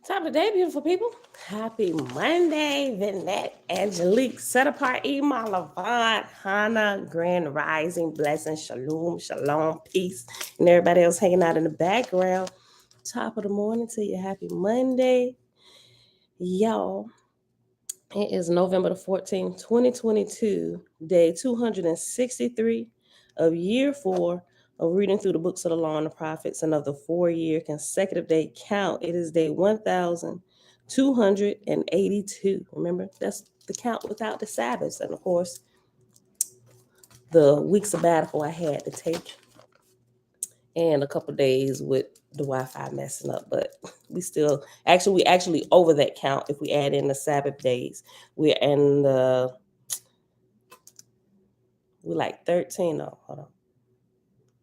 Top of the day, beautiful people. Happy Monday, Vinette, Angelique, Set Apart, Ema, Levant, Hannah, Grand Rising, Blessing, Shalom, Shalom, Peace, and everybody else hanging out in the background. Top of the morning to you. Happy Monday. Y'all, it is November the 14th, 2022, day 263 of year 4 of reading through the books of the law and the prophets, and of the 4-year consecutive day count. It is day 1282. Remember, that's the count without the Sabbaths. And of course, the week sabbatical I had to take, and a couple days with the Wi-Fi messing up, but we actually over that count if we add in the Sabbath days. We're in the we're like 13. No, hold on.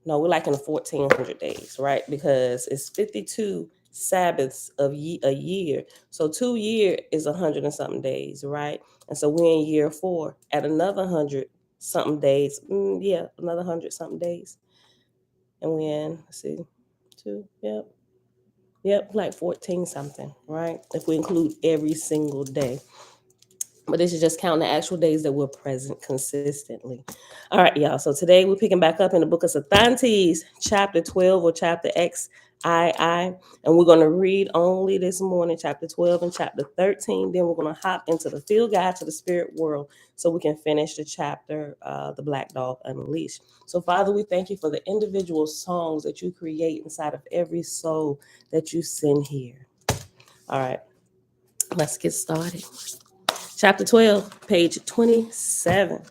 No, we're like in the 1400 days, right? Because it's 52 Sabbaths of a year. So 2 year is 100 and something days, right? And so we're in year 4 at another 100 something days. Another 100 something days. And we're in, let's see, 2, yep, like 14 something, right? If we include every single day. But this is just counting the actual days that we're present consistently. All right, y'all. So today we're picking back up in the book of Sethantes, chapter 12 or chapter XII. And we're going to read only this morning, chapter 12 and chapter 13. Then we're going to hop into the field guide to the spirit world so we can finish the chapter, The Black Dog Unleashed. So, Father, we thank you for the individual songs that you create inside of every soul that you send here. All right, let's get started. Chapter 12, page 27.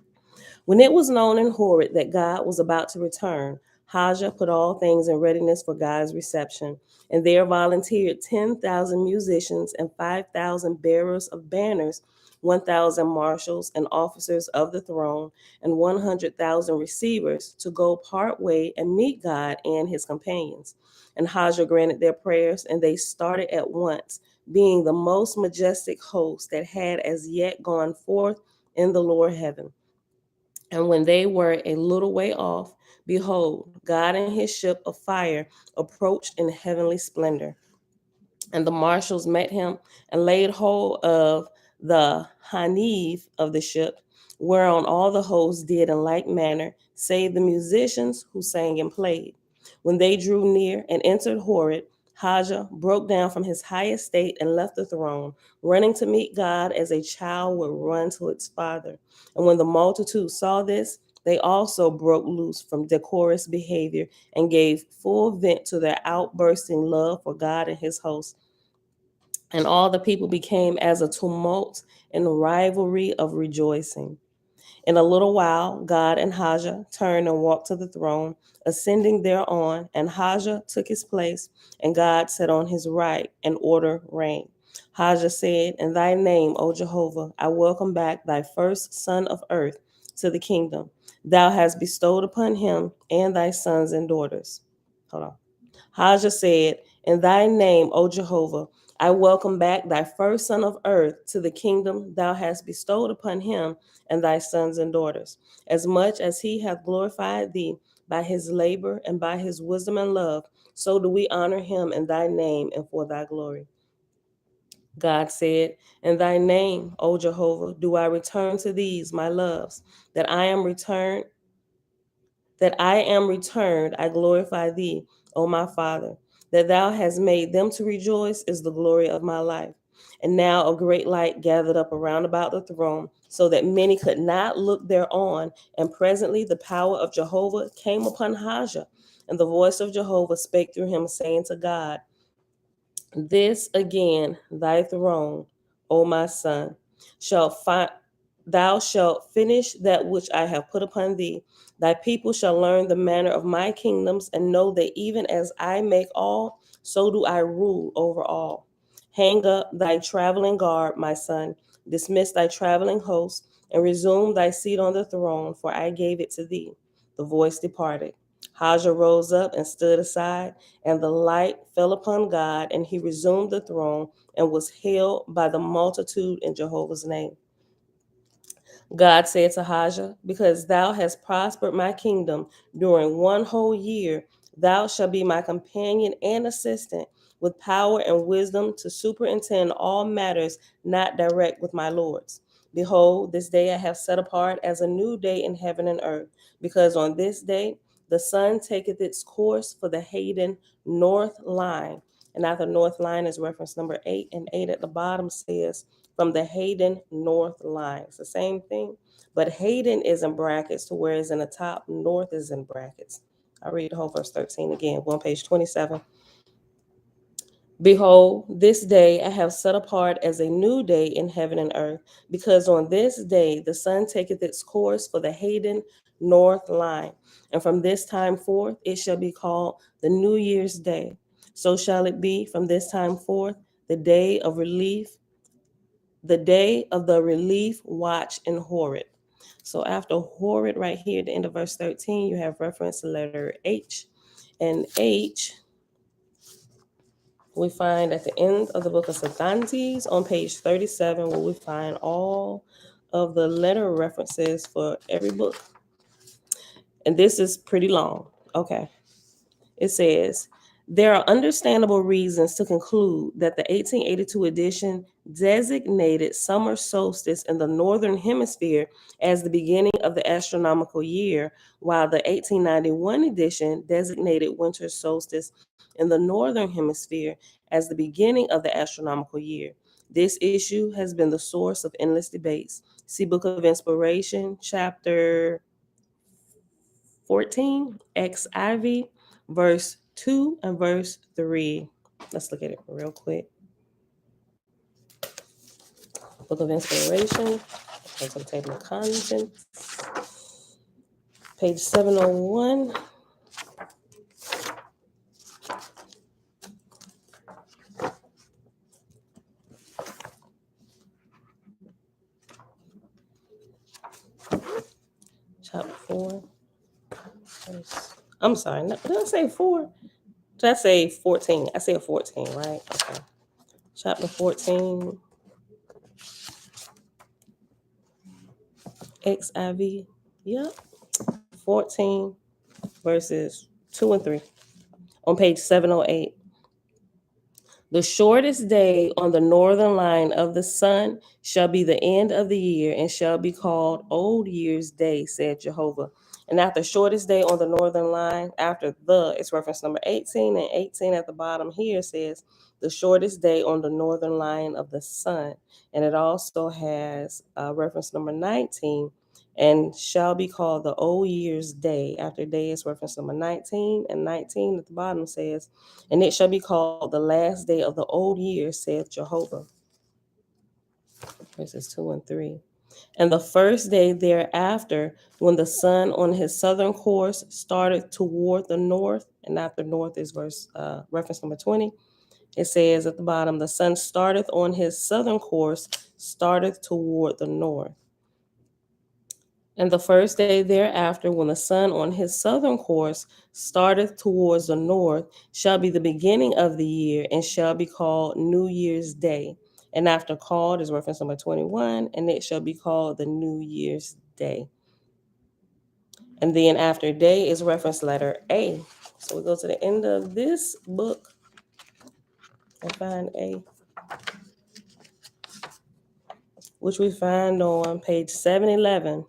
When it was known in Horeb that God was about to return, Haja put all things in readiness for God's reception, and there volunteered 10,000 musicians and 5,000 bearers of banners, 1,000 marshals and officers of the throne, and 100,000 receivers to go part way and meet God and his companions. And Haja granted their prayers, and they started at once, being the most majestic host that had as yet gone forth in the lower heaven. And when they were a little way off, behold, God and his ship of fire approached in heavenly splendor. And the marshals met him and laid hold of the haniv of the ship, whereon all the hosts did in like manner, save the musicians who sang and played. When they drew near and entered Horeb, Haja broke down from his high estate and left the throne, running to meet God as a child would run to its father. And when the multitude saw this, they also broke loose from decorous behavior and gave full vent to their outbursting love for God and his host. And all the people became as a tumult and rivalry of rejoicing. In a little while, God and Haja turned and walked to the throne, ascending thereon, and Haja took his place, and God sat on his right, and order reigned. Haja said, In thy name, O Jehovah, I welcome back thy first son of earth to the kingdom. Thou hast bestowed upon him and thy sons and daughters. Hold on. Haja said, In thy name, O Jehovah, I welcome back thy first son of earth to the kingdom thou hast bestowed upon him and thy sons and daughters, as much as he hath glorified thee by his labor and by his wisdom and love, so do we honor him in thy name and for thy glory. God said, In thy name, O Jehovah, do I return to these, my loves, that I am returned, I glorify thee, O my Father. That thou hast made them to rejoice is the glory of my life. And now a great light gathered up around about the throne, so that many could not look thereon. And presently the power of Jehovah came upon Haja, and the voice of Jehovah spake through him, saying to God, This again thy throne, O my son, thou shalt finish that which I have put upon thee. Thy people shall learn the manner of my kingdoms, and know that even as I make all, so do I rule over all. Hang up thy traveling guard, my son, dismiss thy traveling host, and resume thy seat on the throne, for I gave it to thee. The voice departed. Haja rose up and stood aside, and the light fell upon God, and he resumed the throne and was held by the multitude in Jehovah's name. God said to Haja, because thou hast prospered my kingdom during one whole year, thou shalt be my companion and assistant with power and wisdom to superintend all matters not direct with my lords. Behold, this day I have set apart as a new day in heaven and earth, because on this day the sun taketh its course for the Hayden north line. And after north line is reference number 8, and 8 at the bottom says, from the Hayden north line. It's the same thing, but Hayden is in brackets, to whereas in the top, north is in brackets. I'll read the whole verse 13 again, on page 27. Behold, this day I have set apart as a new day in heaven and earth, because on this day the sun taketh its course for the Hayden north line. And from this time forth it shall be called the New Year's Day. So shall it be from this time forth, the day of relief, the day of the relief watch in Horeb. So after Horeb, right here at the end of verse 13, you have reference to letter H. And H, we find at the end of the book of Sethantes on page 37, where we find all of the letter references for every book. And this is pretty long. Okay. It says, there are understandable reasons to conclude that the 1882 edition designated summer solstice in the northern hemisphere as the beginning of the astronomical year, while the 1891 edition designated winter solstice in the northern hemisphere as the beginning of the astronomical year. This issue has been the source of endless debates. See Book of Inspiration, chapter 14, XIV, verse 2 and verse 3. Let's look at it real quick. Book of Inspiration, go to the table of contents, page 701. Chapter 4. I'm sorry, did I say 4? Did I say 14? I said 14, right? Okay. Chapter 14, XIV. Yep. 14, verses 2 and 3. On page 708. The shortest day on the northern line of the sun shall be the end of the year and shall be called Old Year's Day, said Jehovah. And after shortest day on the northern line, after the, it's reference number 18, and 18 at the bottom here says the shortest day on the northern line of the sun. And it also has reference number 19, and shall be called the Old Year's Day. After day is reference number 19, and 19 at the bottom says, and it shall be called the last day of the old year, saith Jehovah. Verses 2 and 3. And the first day thereafter, when the sun on his southern course started toward the north, and after north is reference number 20, it says at the bottom, the sun starteth on his southern course, starteth toward the north. And the first day thereafter, when the sun on his southern course starteth towards the north, shall be the beginning of the year, and shall be called New Year's Day. And after called is reference number 21, and it shall be called the New Year's Day. And then after day is reference letter A. So we go to the end of this book and find A, which we find on page 711.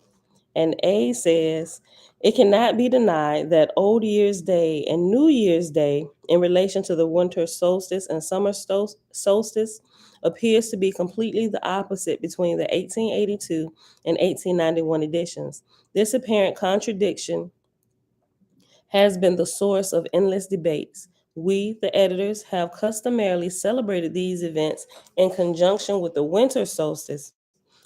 And A says, it cannot be denied that Old Year's Day and New Year's Day, in relation to the winter solstice and summer solstice, appears to be completely the opposite between the 1882 and 1891 editions. This apparent contradiction has been the source of endless debates. We, the editors, have customarily celebrated these events in conjunction with the winter solstice.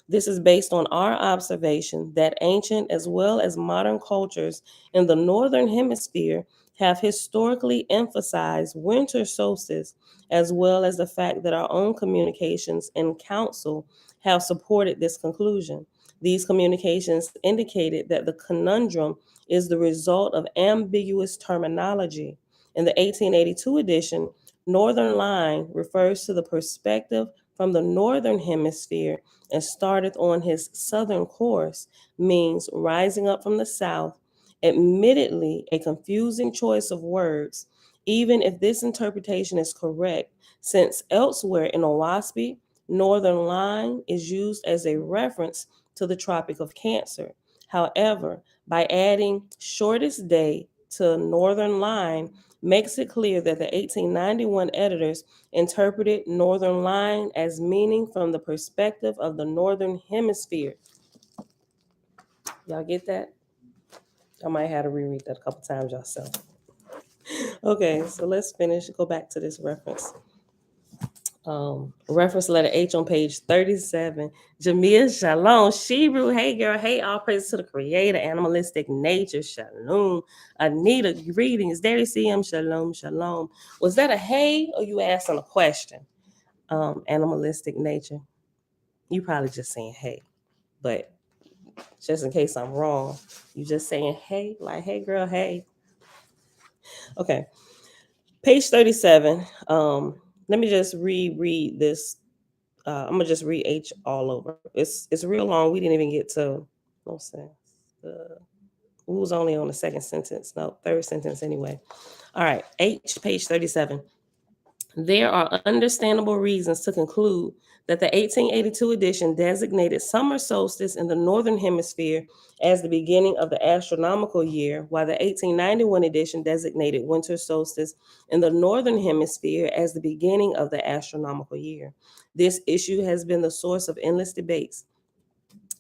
This is based on our observation that ancient as well as modern cultures in the northern hemisphere have historically emphasized winter solstice, as well as the fact that our own communications and council have supported this conclusion. These communications indicated that the conundrum is the result of ambiguous terminology. In the 1882 edition, Northern Line refers to the perspective from the northern hemisphere and started on his southern course, means rising up from the south. Admittedly, a confusing choice of words, even if this interpretation is correct, since elsewhere in Oahspe, Northern Line is used as a reference to the Tropic of Cancer. However, by adding shortest day to Northern Line makes it clear that the 1891 editors interpreted Northern Line as meaning from the perspective of the Northern Hemisphere. Y'all get that? I might have to reread that a couple times yourself. Okay, so let's finish. Go back to this reference. Reference letter H on page 37. Jamia, shalom. Shebrew, hey girl, hey, all praise to the creator, animalistic nature, shalom. Anita, greetings. There you see him, shalom, shalom. Was that a hey or you asking a question? Animalistic nature. You probably just saying hey, but just in case I'm wrong, you just saying hey, like hey girl, hey. Okay, page 37. Let me just reread this. I'm gonna just read H all over. It's real long. We didn't even get to no sense. We was only on the second sentence. No, third sentence anyway. All right, H, page 37. There are understandable reasons to conclude that the 1882 edition designated summer solstice in the northern hemisphere as the beginning of the astronomical year, while the 1891 edition designated winter solstice in the northern hemisphere as the beginning of the astronomical year. This issue has been the source of endless debates.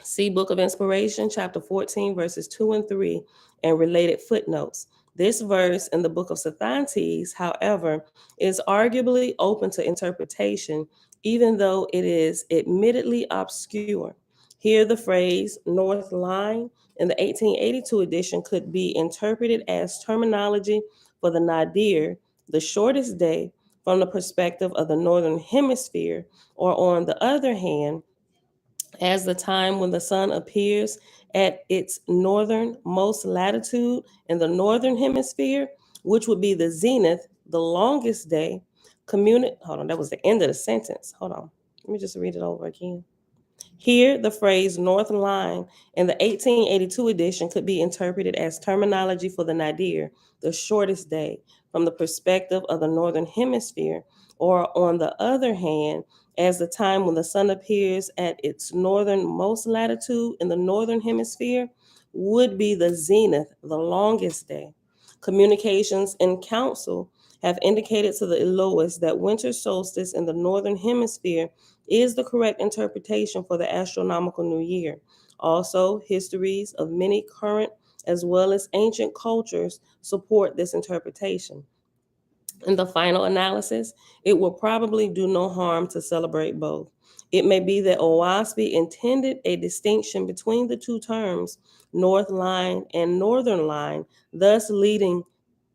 See Book of Inspiration, chapter 14, verses 2 and 3, and related footnotes. This verse in the book of Sethantes, however, is arguably open to interpretation, even though it is admittedly obscure. Here, the phrase North Line in the 1882 edition could be interpreted as terminology for the nadir, the shortest day, from the perspective of the northern hemisphere, or on the other hand, as the time when the sun appears at its northernmost latitude in the northern hemisphere, which would be the zenith, the longest day. Hold on, that was the end of the sentence. Hold on. Let me just read it over again. Here, the phrase North Line in the 1882 edition could be interpreted as terminology for the nadir, the shortest day, from the perspective of the Northern Hemisphere, or on the other hand, as the time when the sun appears at its northernmost latitude in the Northern Hemisphere, would be the zenith, the longest day. Communications and council have indicated to the Elohis that winter solstice in the Northern Hemisphere is the correct interpretation for the astronomical new year. Also, histories of many current as well as ancient cultures support this interpretation. In the final analysis, it will probably do no harm to celebrate both. It may be that Oahspe intended a distinction between the two terms, North Line and Northern Line, thus leading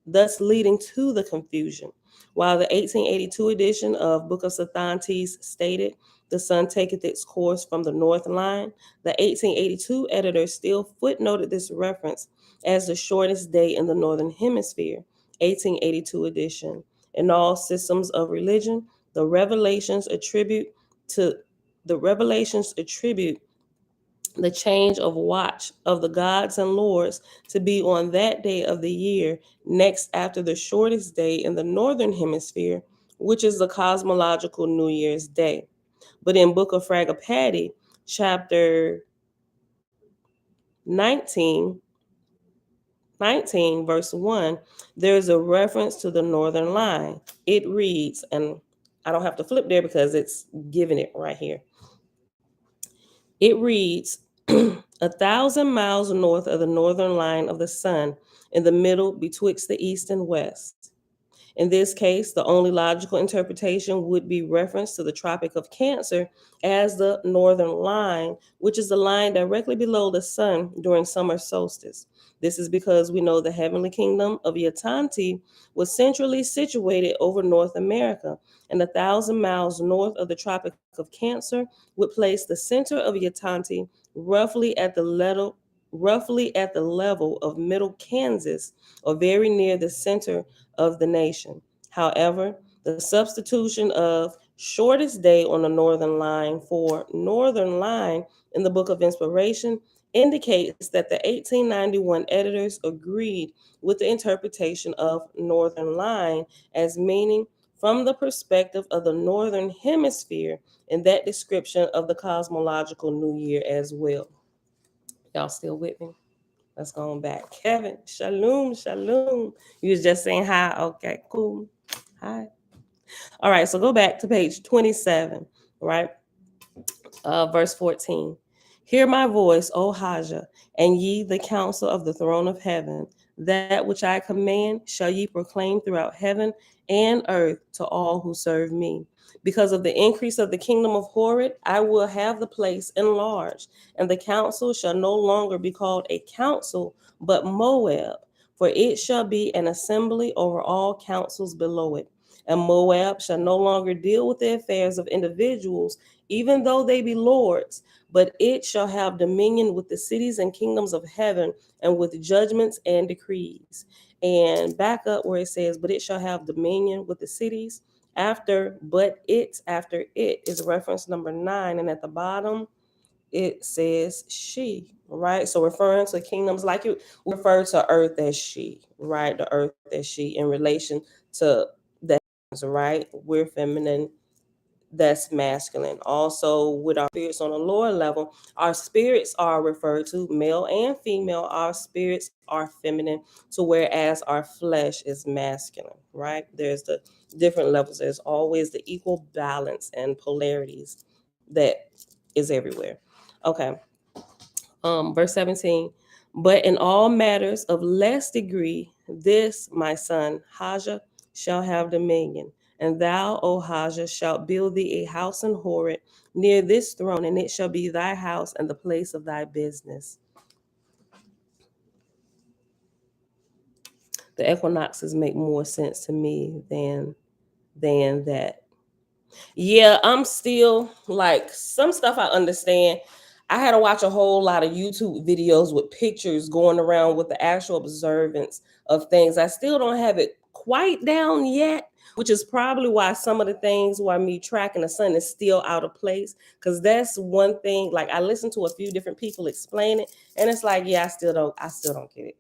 to the confusion. While the 1882 edition of Book of Sethantes stated, the sun taketh its course from the north line, the 1882 editor still footnoted this reference as the shortest day in the northern hemisphere, 1882 edition. In all systems of religion, the revelations attribute the change of watch of the gods and lords to be on that day of the year next after the shortest day in the northern hemisphere, which is the cosmological New Year's Day. But in Book of Fragapati, chapter 19, 19, verse 1, there's a reference to the northern line. It reads, and I don't have to flip there because it's giving it right here. It reads, 1,000 miles north of the northern line of the sun, in the middle betwixt the east and west. In this case, the only logical interpretation would be reference to the Tropic of Cancer as the northern line, which is the line directly below the sun during summer solstice. This is because we know the heavenly kingdom of Yatanti was centrally situated over North America, and 1,000 miles north of the Tropic of Cancer would place the center of Yatanti roughly at the roughly at the level of middle Kansas or very near the center of the nation. However, the substitution of shortest day on the northern line for northern line in the Book of Inspiration indicates that the 1891 editors agreed with the interpretation of northern line as meaning from the perspective of the northern hemisphere in that description of the cosmological new year as well. Y'all still with me? Let's go on back. Kevin, shalom, shalom. You was just saying hi. Okay, cool. Hi. All right, so go back to page 27, right? Verse 14. Hear my voice, O Haja, and ye the counsel of the throne of heaven. That which I command shall ye proclaim throughout heaven and earth to all who serve me. Because of the increase of the kingdom of Horeb, I will have the place enlarged, and the council shall no longer be called a council, but Moab, for it shall be an assembly over all councils below it. And Moab shall no longer deal with the affairs of individuals, even though they be lords, but it shall have dominion with the cities and kingdoms of heaven, and with judgments and decrees. And back up where it says, but it shall have dominion with the cities. After it is reference number 9. And at the bottom, it says she, right? So referring to kingdoms, like you refer to earth as she, right? The earth as she in relation to the heavens, right? We're feminine, that's masculine. Also, with our spirits on a lower level, our spirits are referred to male and female. Our spirits are feminine, to whereas our flesh is masculine, right? There's the different levels. There's always the equal balance and polarities that is everywhere. Okay. Verse 17. But in all matters of less degree, this, my son, Haja, shall have dominion. And thou, O Haja, shalt build thee a house in Horeb near this throne, and it shall be thy house and the place of thy business. The equinoxes make more sense to me than that. Yeah, I'm still like some stuff I understand. I had to watch a whole lot of YouTube videos with pictures going around with the actual observance of things. I still don't have it quite down yet, which is probably why some of the things why me tracking the sun is still out of place. Because that's one thing. Like I listened to a few different people explain it, and it's like, yeah, I still don't get it.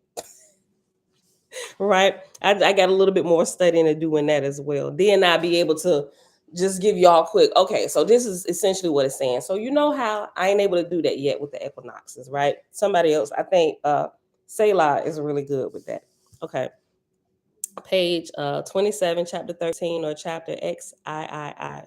Right? I got a little bit more studying to do in that as well. Then I'll be able to just give y'all quick. Okay, so this is essentially what it's saying. So you know how I ain't able to do that yet with the equinoxes, right? Somebody else, I think Selah is really good with that. Okay. Page 27, chapter 13, or chapter XIII.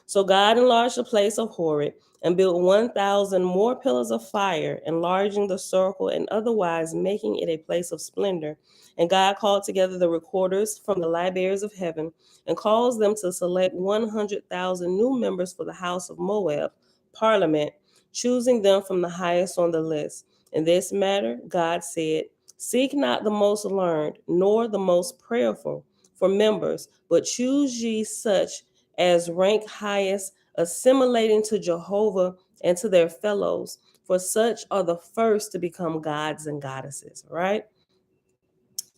So God enlarged the place of Horeb and built 1,000 more pillars of fire, enlarging the circle and otherwise making it a place of splendor. And God called together the recorders from the libraries of heaven and caused them to select 100,000 new members for the house of Moab, parliament, choosing them from the highest on the list. In this matter, God said, seek not the most learned, nor the most prayerful for members, but choose ye such as rank highest, assimilating to Jehovah and to their fellows, for such are the first to become gods and goddesses, right?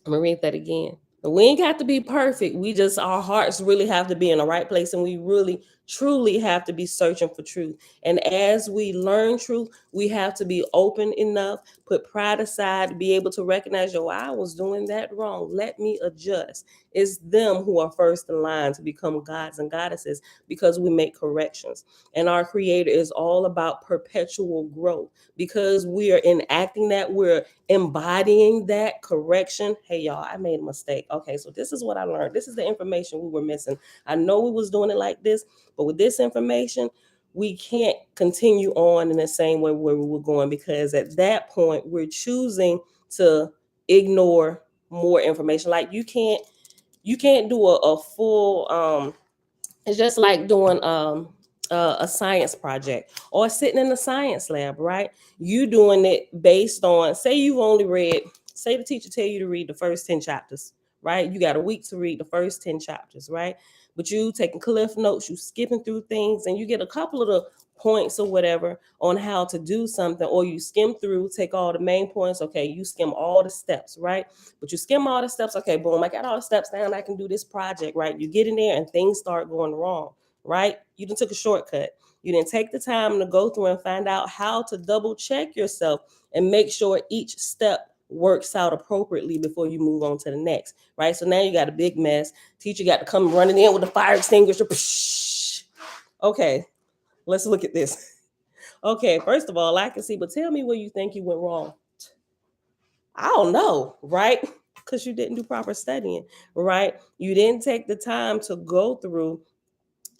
I'm gonna read that again. We ain't got to be perfect. We just, our hearts really have to be in the right place, and we really truly have to be searching for truth. And as we learn truth, we have to be open enough, put pride aside, be able to recognize, yo, I was doing that wrong. Let me adjust. It's them who are first in line to become gods and goddesses because we make corrections. And our Creator is all about perpetual growth because we are enacting that, we're embodying that correction. Hey, y'all, I made a mistake. Okay, so this is what I learned. This is the information we were missing. I know we was doing it like this, but with this information, we can't continue on in the same way where we were going, because at that point we're choosing to ignore more information. Like you can't do a full it's just like doing a science project or sitting in the science lab, right? You doing it based on, say you've only read, say the teacher tell you to read the first 10 chapters, right? You got a week to read the first 10 chapters, right? but you taking cliff notes, you skipping through things, and you get a couple of the points or whatever on how to do something, or you skim through, take all the main points. Okay, you skim all the steps, right? But you skim all the steps. Okay, boom, I got all the steps down. I can do this project, right? You get in there and things start going wrong, right? You done took a shortcut. You didn't take the time to go through and find out how to double check yourself and make sure each step works out appropriately before you move on to the next, right? So now you got a big mess. Teacher got to come running in with the fire extinguisher. Okay, let's look at this. Okay, first of all, I can see, but tell me where you think you went wrong. I don't know, right? Because you didn't do proper studying, right? You didn't take the time to go through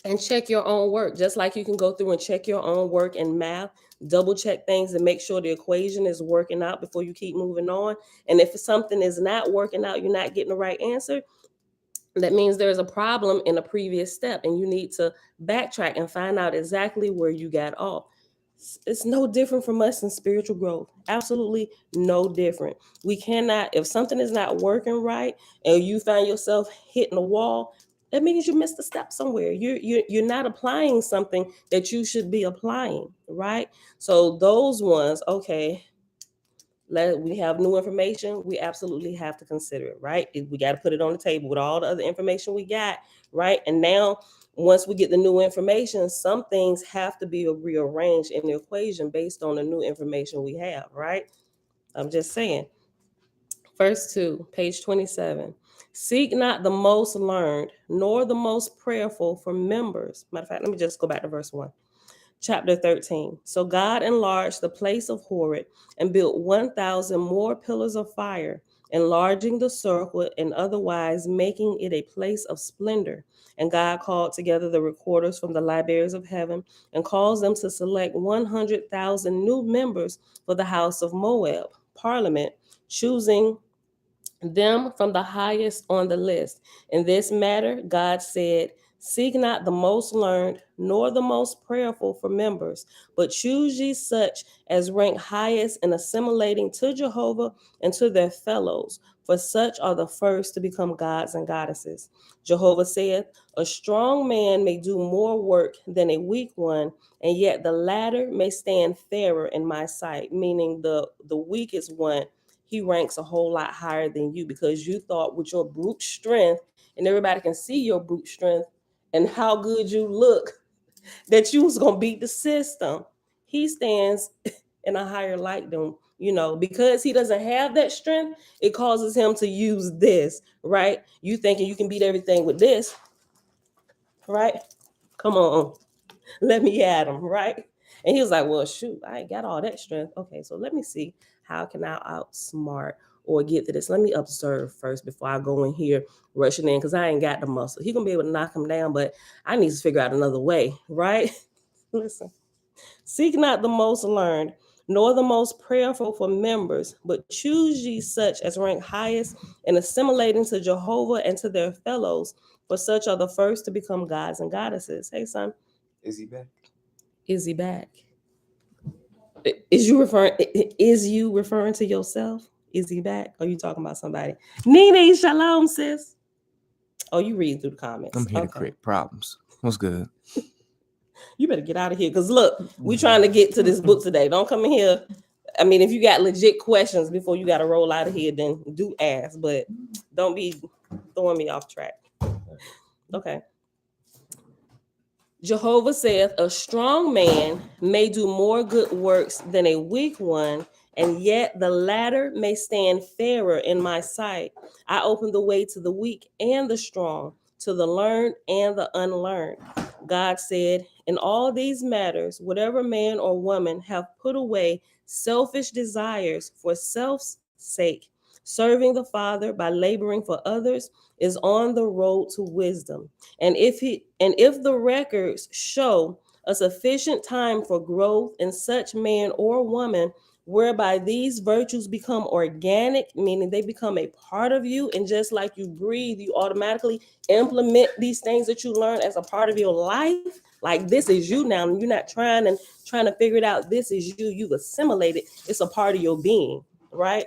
and check your own work, just like you can go through and check your own work in math, double check things and make sure the equation is working out before you keep moving on. And if something is not working out, you're not getting the right answer, that means there's a problem in a previous step and you need to backtrack and find out exactly where you got off. It's no different from us in spiritual growth. Absolutely no different. We cannot, if something is not working right and you find yourself hitting a wall, that means you missed a step somewhere. You're not applying something that you should be applying, right? So those ones, okay, we have new information, we absolutely have to consider it, right? We got to put it on the table with all the other information we got, right? And now, once we get the new information, some things have to be rearranged in the equation based on the new information we have, right? I'm just saying. Verse 2, page 27. Seek not the most learned, nor the most prayerful for members. Matter of fact, let me just go back to verse 1. Chapter 13. So God enlarged the place of Horeb and built 1,000 more pillars of fire, enlarging the circle and otherwise making it a place of splendor. And God called together the recorders from the libraries of heaven and caused them to select 100,000 new members for the house of Moab, parliament, choosing them from the highest on the list. In this matter, God said, seek not the most learned, nor the most prayerful for members, but choose ye such as rank highest in assimilating to Jehovah and to their fellows, for such are the first to become gods and goddesses. Jehovah saith, a strong man may do more work than a weak one, and yet the latter may stand fairer in my sight, meaning the weakest one, he ranks a whole lot higher than you because you thought with your brute strength, and everybody can see your brute strength and how good you look, that you was going to beat the system. He stands in a higher light than, because he doesn't have that strength, it causes him to use this, right? You thinking you can beat everything with this, right? Come on, let me at him, right? And he was like, well, shoot, I ain't got all that strength. Okay, so let me see, how can I outsmart or get to this? Let me observe first before I go in here rushing in, because I ain't got the muscle. He gonna be able to knock him down, but I need to figure out another way, right? Listen, seek not the most learned, nor the most prayerful for members, but choose ye such as rank highest in assimilating to Jehovah and to their fellows, for such are the first to become gods and goddesses. Hey, son. Is he back? Is he back? Is you referring to yourself? Is he back? Or are you talking about somebody? Nene, shalom, sis. Oh, you reading through the comments. I'm here to create problems. What's good? You better get out of here. Because look, we trying to get to this book today. Don't come in here. I mean, if you got legit questions before you got to roll out of here, then do ask. But don't be throwing me off track. Okay. Jehovah saith, a strong man may do more good works than a weak one, and yet the latter may stand fairer in my sight. I open the way to the weak and the strong, to the learned and the unlearned. God said, in all these matters, whatever man or woman have put away selfish desires for self's sake, serving the Father by laboring for others, is on the road to wisdom. And if the records show a sufficient time for growth in such man or woman, whereby these virtues become organic, meaning they become a part of you, and just like you breathe, you automatically implement these things that you learn as a part of your life. Like, this is you now, and you're not trying to figure it out. This is you. You've assimilated. It's a part of your being, right?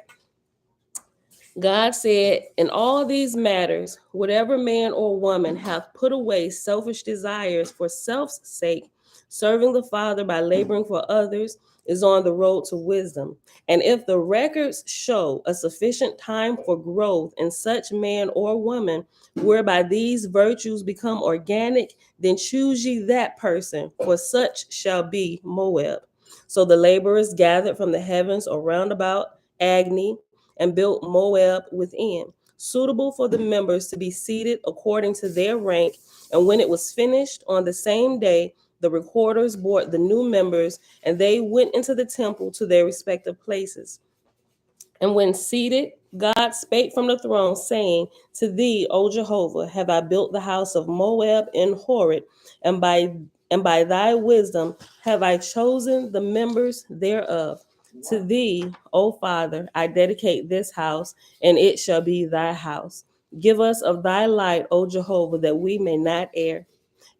God said, in all these matters, whatever man or woman hath put away selfish desires for self's sake, serving the Father by laboring for others, is on the road to wisdom. And if the records show a sufficient time for growth in such man or woman, whereby these virtues become organic, then choose ye that person, for such shall be Moab. So the laborers gathered from the heavens around about Agni and built Moab within, suitable for the members to be seated according to their rank. And when it was finished on the same day, the recorders brought the new members, and they went into the temple to their respective places. And when seated, God spake from the throne, saying, to thee, O Jehovah, have I built the house of Moab in Horeb, and by thy wisdom have I chosen the members thereof. To thee, O Father, I dedicate this house, and it shall be thy house. Give us of thy light, O Jehovah, that we may not err.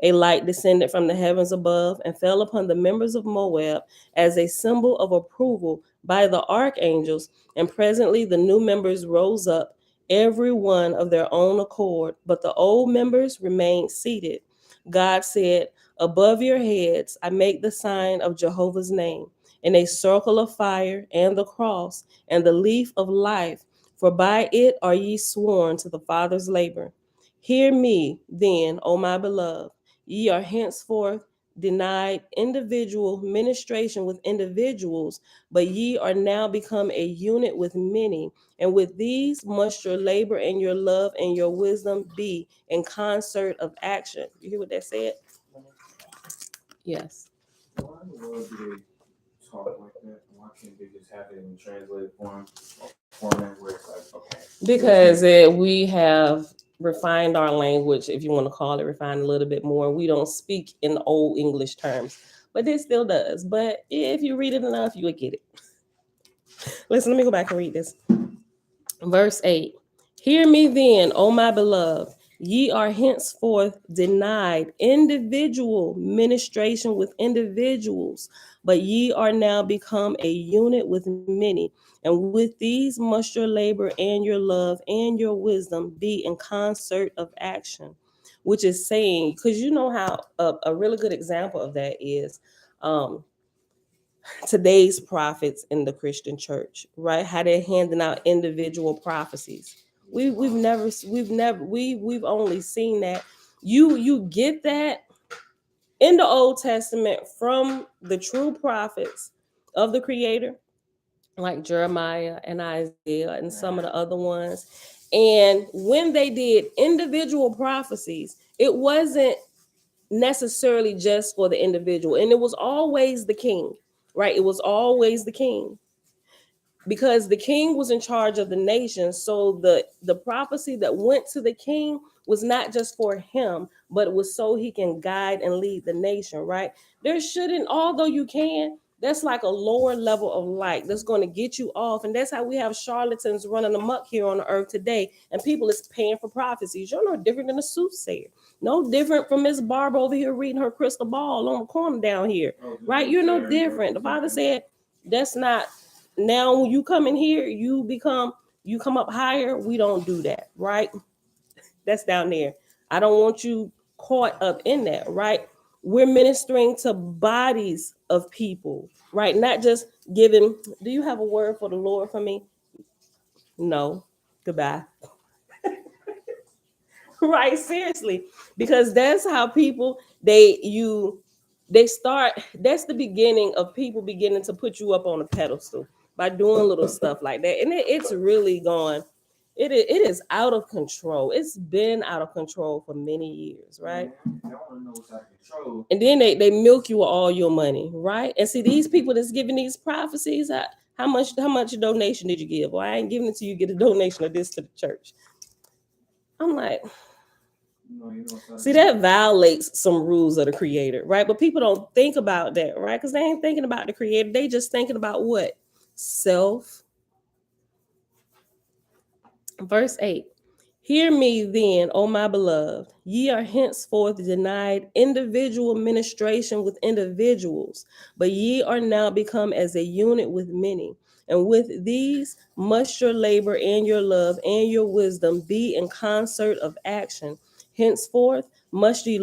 A light descended from the heavens above and fell upon the members of Moab as a symbol of approval by the archangels. And presently the new members rose up, every one of their own accord, but the old members remained seated. God said, above your heads I make the sign of Jehovah's name, in a circle of fire, and the cross, and the leaf of life, for by it are ye sworn to the Father's labor. Hear me, then, O my beloved. Ye are henceforth denied individual ministration with individuals, but ye are now become a unit with many. And with these must your labor and your love and your wisdom be in concert of action. You hear what that said? Yes. Why in the world do they talk like that? Why can't they just have it in translated form or format where it's like, okay? Because we have refined our language, if you want to call it refined a little bit more. We don't speak in old English terms, but this still does. But if you read it enough, you would get it. Listen, let me go back and read this. Verse 8. Hear me then, O my beloved. Ye are henceforth denied individual ministration with individuals, but ye are now become a unit with many. And with these must your labor and your love and your wisdom be in concert of action. Which is saying, because you know how a really good example of that is today's prophets in the Christian church, right? How they're handing out individual prophecies. We've only seen that. You get that in the Old Testament from the true prophets of the Creator, like Jeremiah and Isaiah and some of the other ones. And when they did individual prophecies, it wasn't necessarily just for the individual, and it was always the king, right? It was always the king, because the king was in charge of the nation. So the prophecy that went to the king was not just for him, but it was so he can guide and lead the nation, right? There shouldn't, although you can, that's like a lower level of light that's going to get you off. And that's how we have charlatans running amok here on the earth today, and people is paying for prophecies. You're no different than a soothsayer, no different from Miss Barbara over here reading her crystal ball on the corner down here, right? You're no different. The Father said that's not. Now when you come in here, you come up higher. We don't do that, right? That's down there. I don't want you caught up in that, right? We're ministering to bodies of people, right? Not just giving. Do you have a word for the Lord for me? No. Goodbye. Right, seriously, because that's how people they start. That's the beginning of people beginning to put you up on a pedestal by doing little stuff like that, and it's really gone. It is out of control. It's been out of control for many years, right? I want to know what's out of control. And then they milk you with all your money, right? And see, these people that's giving these prophecies, how much donation did you give? Well, I ain't giving it to you. Get a donation of this to the church. I'm like, see, that violates some rules of the Creator, right? But people don't think about that, right? Because they ain't thinking about the Creator. They just thinking about what? Self. Verse 8. Hear me then, O my beloved. Ye are henceforth denied individual ministration with individuals, but ye are now become as a unit with many. And with these must your labor and your love and your wisdom be in concert of action. Henceforth must ye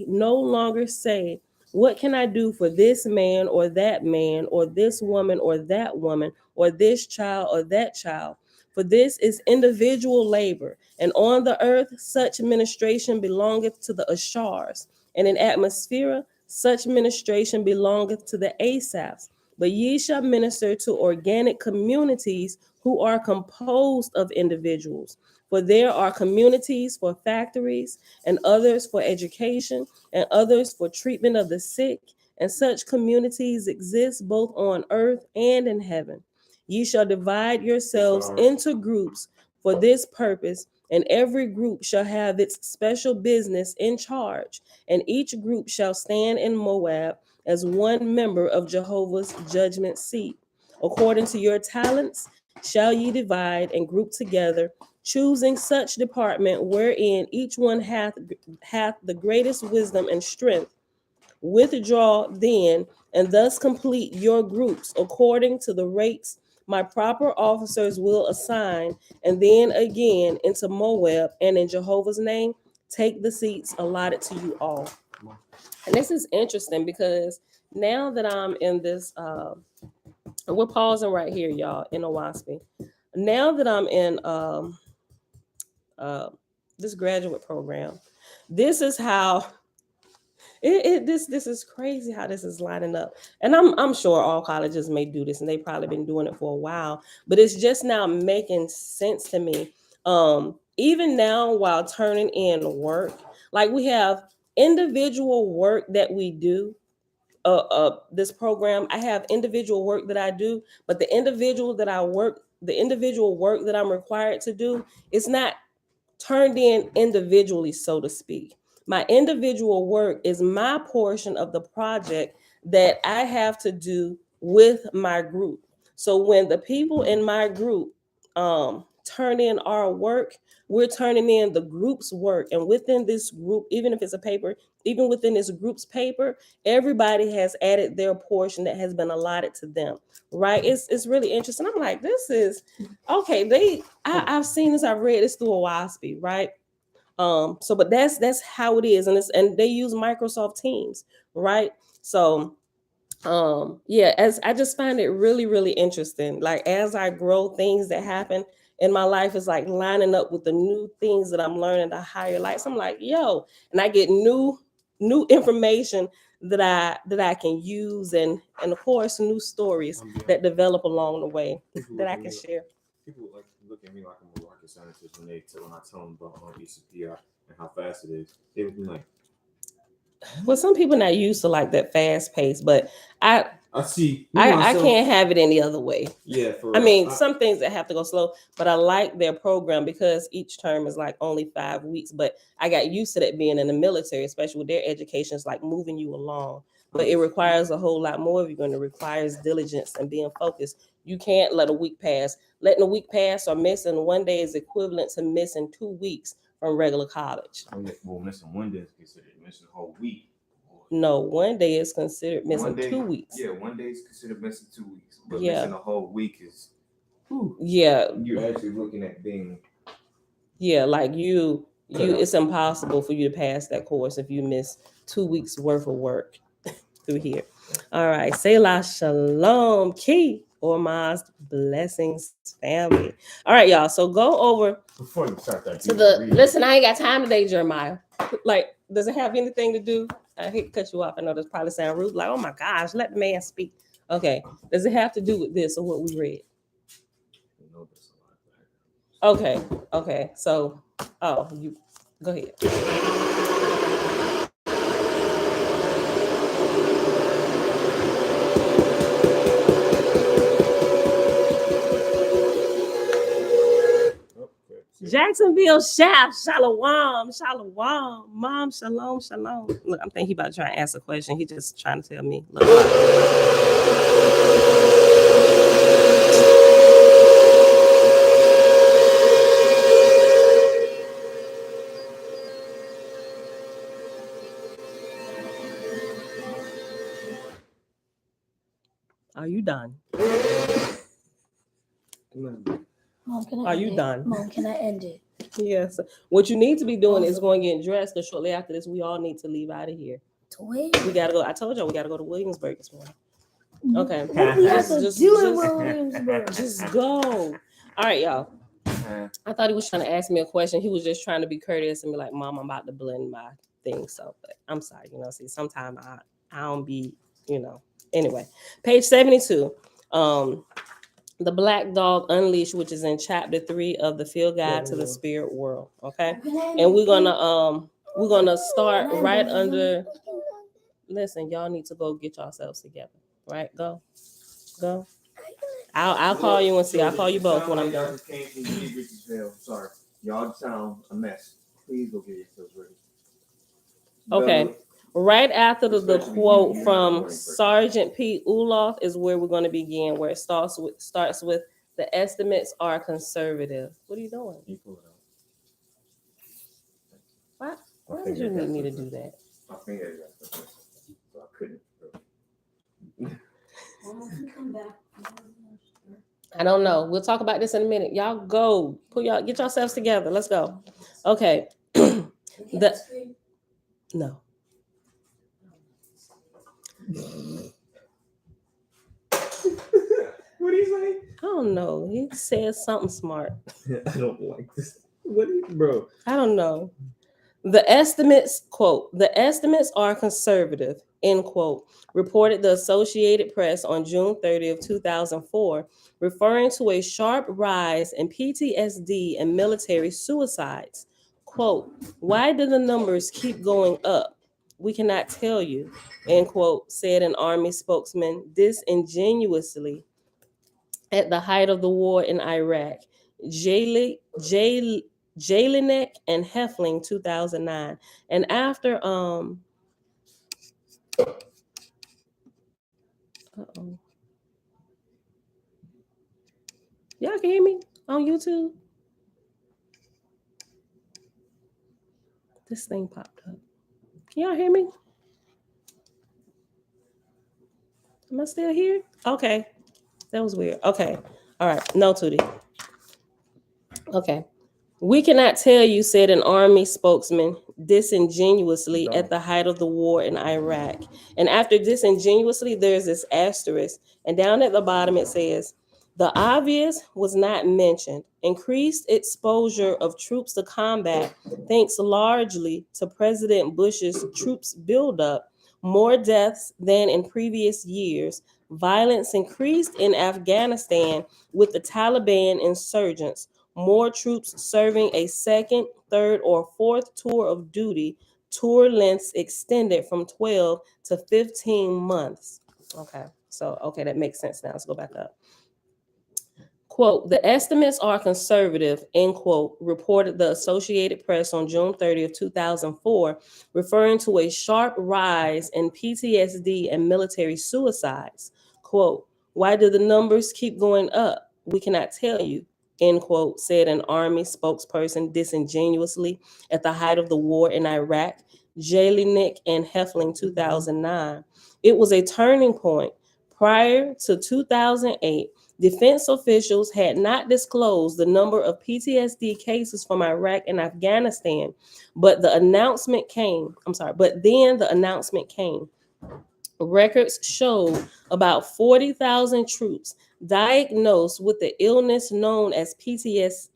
no longer say, what can I do for this man or this woman or that woman or this child or that child? For this is individual labor, and on the earth such ministration belongeth to the Ashars, and in atmosphere such ministration belongeth to the Asaphs. But ye shall minister to organic communities who are composed of individuals. For there are communities for factories, and others for education, and others for treatment of the sick, and such communities exist both on earth and in heaven. Ye shall divide yourselves into groups for this purpose, and every group shall have its special business in charge, and each group shall stand in Moab as one member of Jehovah's judgment seat. According to your talents shall ye divide and group together, choosing such department wherein each one hath the greatest wisdom and strength. Withdraw then, and thus complete your groups according to the rates my proper officers will assign, and then again into Moab, and in Jehovah's name, take the seats allotted to you all. And this is interesting because now that I'm in this, we're pausing right here, y'all, in Oahspe. Now that I'm in uh, this graduate program, this is how this is crazy how this is lining up. And I'm sure all colleges may do this, and they've probably been doing it for a while, but it's just now making sense to me. Even now while turning in work, like we have individual work that we do. This program, I have individual work that I do, but the individual work that I'm required to do, it's not turned in individually, so to speak. My individual work is my portion of the project that I have to do with my group. So when the people in my group turn in our work, we're turning in the group's work. And within this group, even if it's a paper, even within this group's paper, everybody has added their portion that has been allotted to them. Right? It's really interesting. I'm like, this is okay. I've seen this, I've read this through Oahspe, right? So but that's how it is, and they use Microsoft Teams, right? So yeah, as I just find it really, really interesting. Like as I grow, things that happen in my life is like lining up with the new things that I'm learning, the higher lights. I'm like, yo, and I get new information that I can use, and of course new stories that develop along the way that I can share. People like look at me like I'm a rocket scientist when I tell them about ECPI and how fast it is. They would be like, Well, some people not used to like that fast pace, but I I see. I can't have it any other way. Yeah, for I real. mean, some things that have to go slow, but I like their program because each term is like only 5 weeks. But I got used to that being in the military, especially with their education, it's like moving you along. But it requires a whole lot more of you, and it requires diligence and being focused. You can't let a week pass. Letting a week pass or missing one day is equivalent to missing 2 weeks from regular college. Well, missing one day is considered missing a whole week. No, one day is considered missing day, 2 weeks. Yeah, one day is considered missing 2 weeks, but Yeah. missing a whole week is. Yeah. You're actually looking at being. Yeah, like you it's impossible for you to pass that course if you miss 2 weeks worth of work through here. All right, Selah Shalom, Key or Ma's blessings, family. All right, y'all. So go over Before you start that to the listen. I ain't got time today, Jeremiah. Like, does it have anything to do? I hate to cut you off. I know this probably sound rude. Like, oh my gosh, let the man speak. Okay, does it have to do with this or what we read? Okay. So, you go ahead. Jacksonville Shaft, Shalom, Mom, Shalom. Look, I'm thinking he about to try and ask a question. He just trying to tell me. Look. Are you done? Mom, can I Are end you it? done? Mom, can I end it? Yes. What you need to be doing is Also- going and getting dressed, because shortly after this, we all need to leave out of here. To where? We gotta go. I told y'all we gotta go to Williamsburg this morning. Okay. What do we have to Just- do in just- Williamsburg? Just go. All right, y'all. I thought he was trying to ask me a question. He was just trying to be courteous and be like, "Mom, I'm about to blend my thing." So, but I'm sorry. See, sometimes I don't be, Anyway, page 72. The Black Dog Unleashed, which is in chapter 3 of the Field Guide to the Spirit World. Okay, and we're gonna start right under. Listen, y'all need to go get yourselves together. Right, go. I'll call you and see. I'll call you both when I'm done. Y'all just came from Richard's Hill. Sorry, y'all sound a mess. Please go get yourselves ready. Okay. Right after the quote from Sergeant Pete Uloff is where we're going to begin, where it starts with the estimates are conservative. What are you doing? You pull it out. Why did you need me to do that? My finger got something, so I couldn't. I don't know. We'll talk about this in a minute. Y'all go. Get yourselves together. Let's go. Okay. No. What do you say? I don't know. He said something smart. I don't like this. Bro? I don't know. The estimates, quote, the estimates are conservative, end quote, reported the Associated Press on June 30th, 2004, referring to a sharp rise in PTSD and military suicides. Quote, why do the numbers keep going up? We cannot tell you, end quote, said an Army spokesman disingenuously at the height of the war in Iraq. Jelinek and Heffling, 2009. And after uh-oh. Y'all can hear me on YouTube? This thing popped up. Can y'all hear me? Am I still here? Okay. That was weird. Okay. All right. No, Tootie. Okay. We cannot tell you, said an Army spokesman disingenuously at the height of the war in Iraq. And after disingenuously, there's this asterisk. And down at the bottom, it says, the obvious was not mentioned. Increased exposure of troops to combat, thanks largely to President Bush's troops buildup, more deaths than in previous years. Violence increased in Afghanistan with the Taliban insurgents. More troops serving a second, third, or fourth tour of duty. Tour lengths extended from 12 to 15 months. Okay, that makes sense now. Let's go back up. Quote, the estimates are conservative, end quote, reported the Associated Press on June 30th, 2004, referring to a sharp rise in PTSD and military suicides. Quote, why do the numbers keep going up? We cannot tell you, end quote, said an Army spokesperson disingenuously at the height of the war in Iraq. Jelinek and Heffling, 2009. It was a turning point. Prior to 2008, defense officials had not disclosed the number of PTSD cases from Iraq and Afghanistan, but then the announcement came. Records showed about 40,000 troops diagnosed with the illness known as PTSD.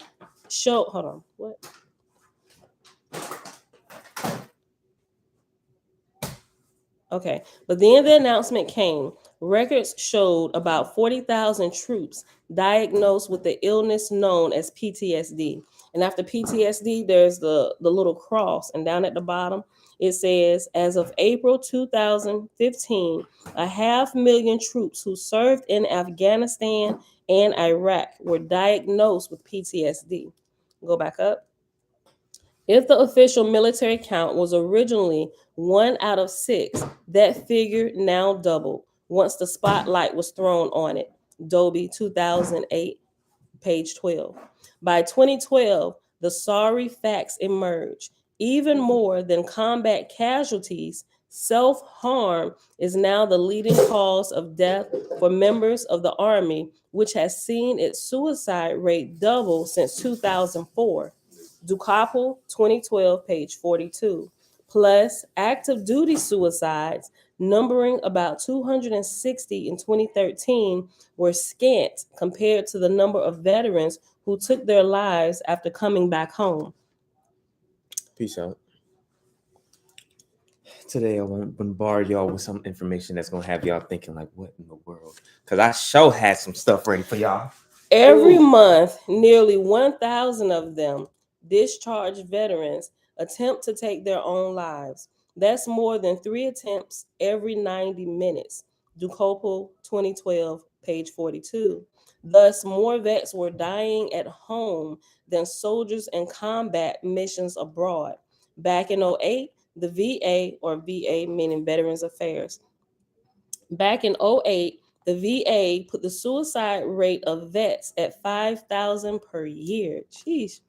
Okay, but then the announcement came. Records showed about 40,000 troops diagnosed with the illness known as PTSD. And after PTSD, there's the little cross. And down at the bottom, it says, as of April 2015, 500,000 troops who served in Afghanistan and Iraq were diagnosed with PTSD. Go back up. If the official military count was originally 1 out of 6, that figure now doubled once the spotlight was thrown on it. Dobie, 2008, page 12. By 2012, the sorry facts emerged. Even more than combat casualties, Self harm is now the leading cause of death for members of the Army, which has seen its suicide rate double since 2004. Ducapel, 2012, page 42. Plus, active duty suicides, numbering about 260 in 2013, were scant compared to the number of veterans who took their lives after coming back home. Peace out. Today I want to bombard y'all with some information that's gonna have y'all thinking like, what in the world? Cause I sure had some stuff ready for y'all. Every Ooh. month, nearly 1,000 of them, discharged veterans, attempt to take their own lives. That's more than 3 attempts every 90 minutes. Ducopel, 2012, page 42. Thus, more vets were dying at home than soldiers in combat missions abroad. Back in '08, the VA, or VA meaning Veterans Affairs, back in '08, the VA put the suicide rate of vets at 5,000 per year. Jeez.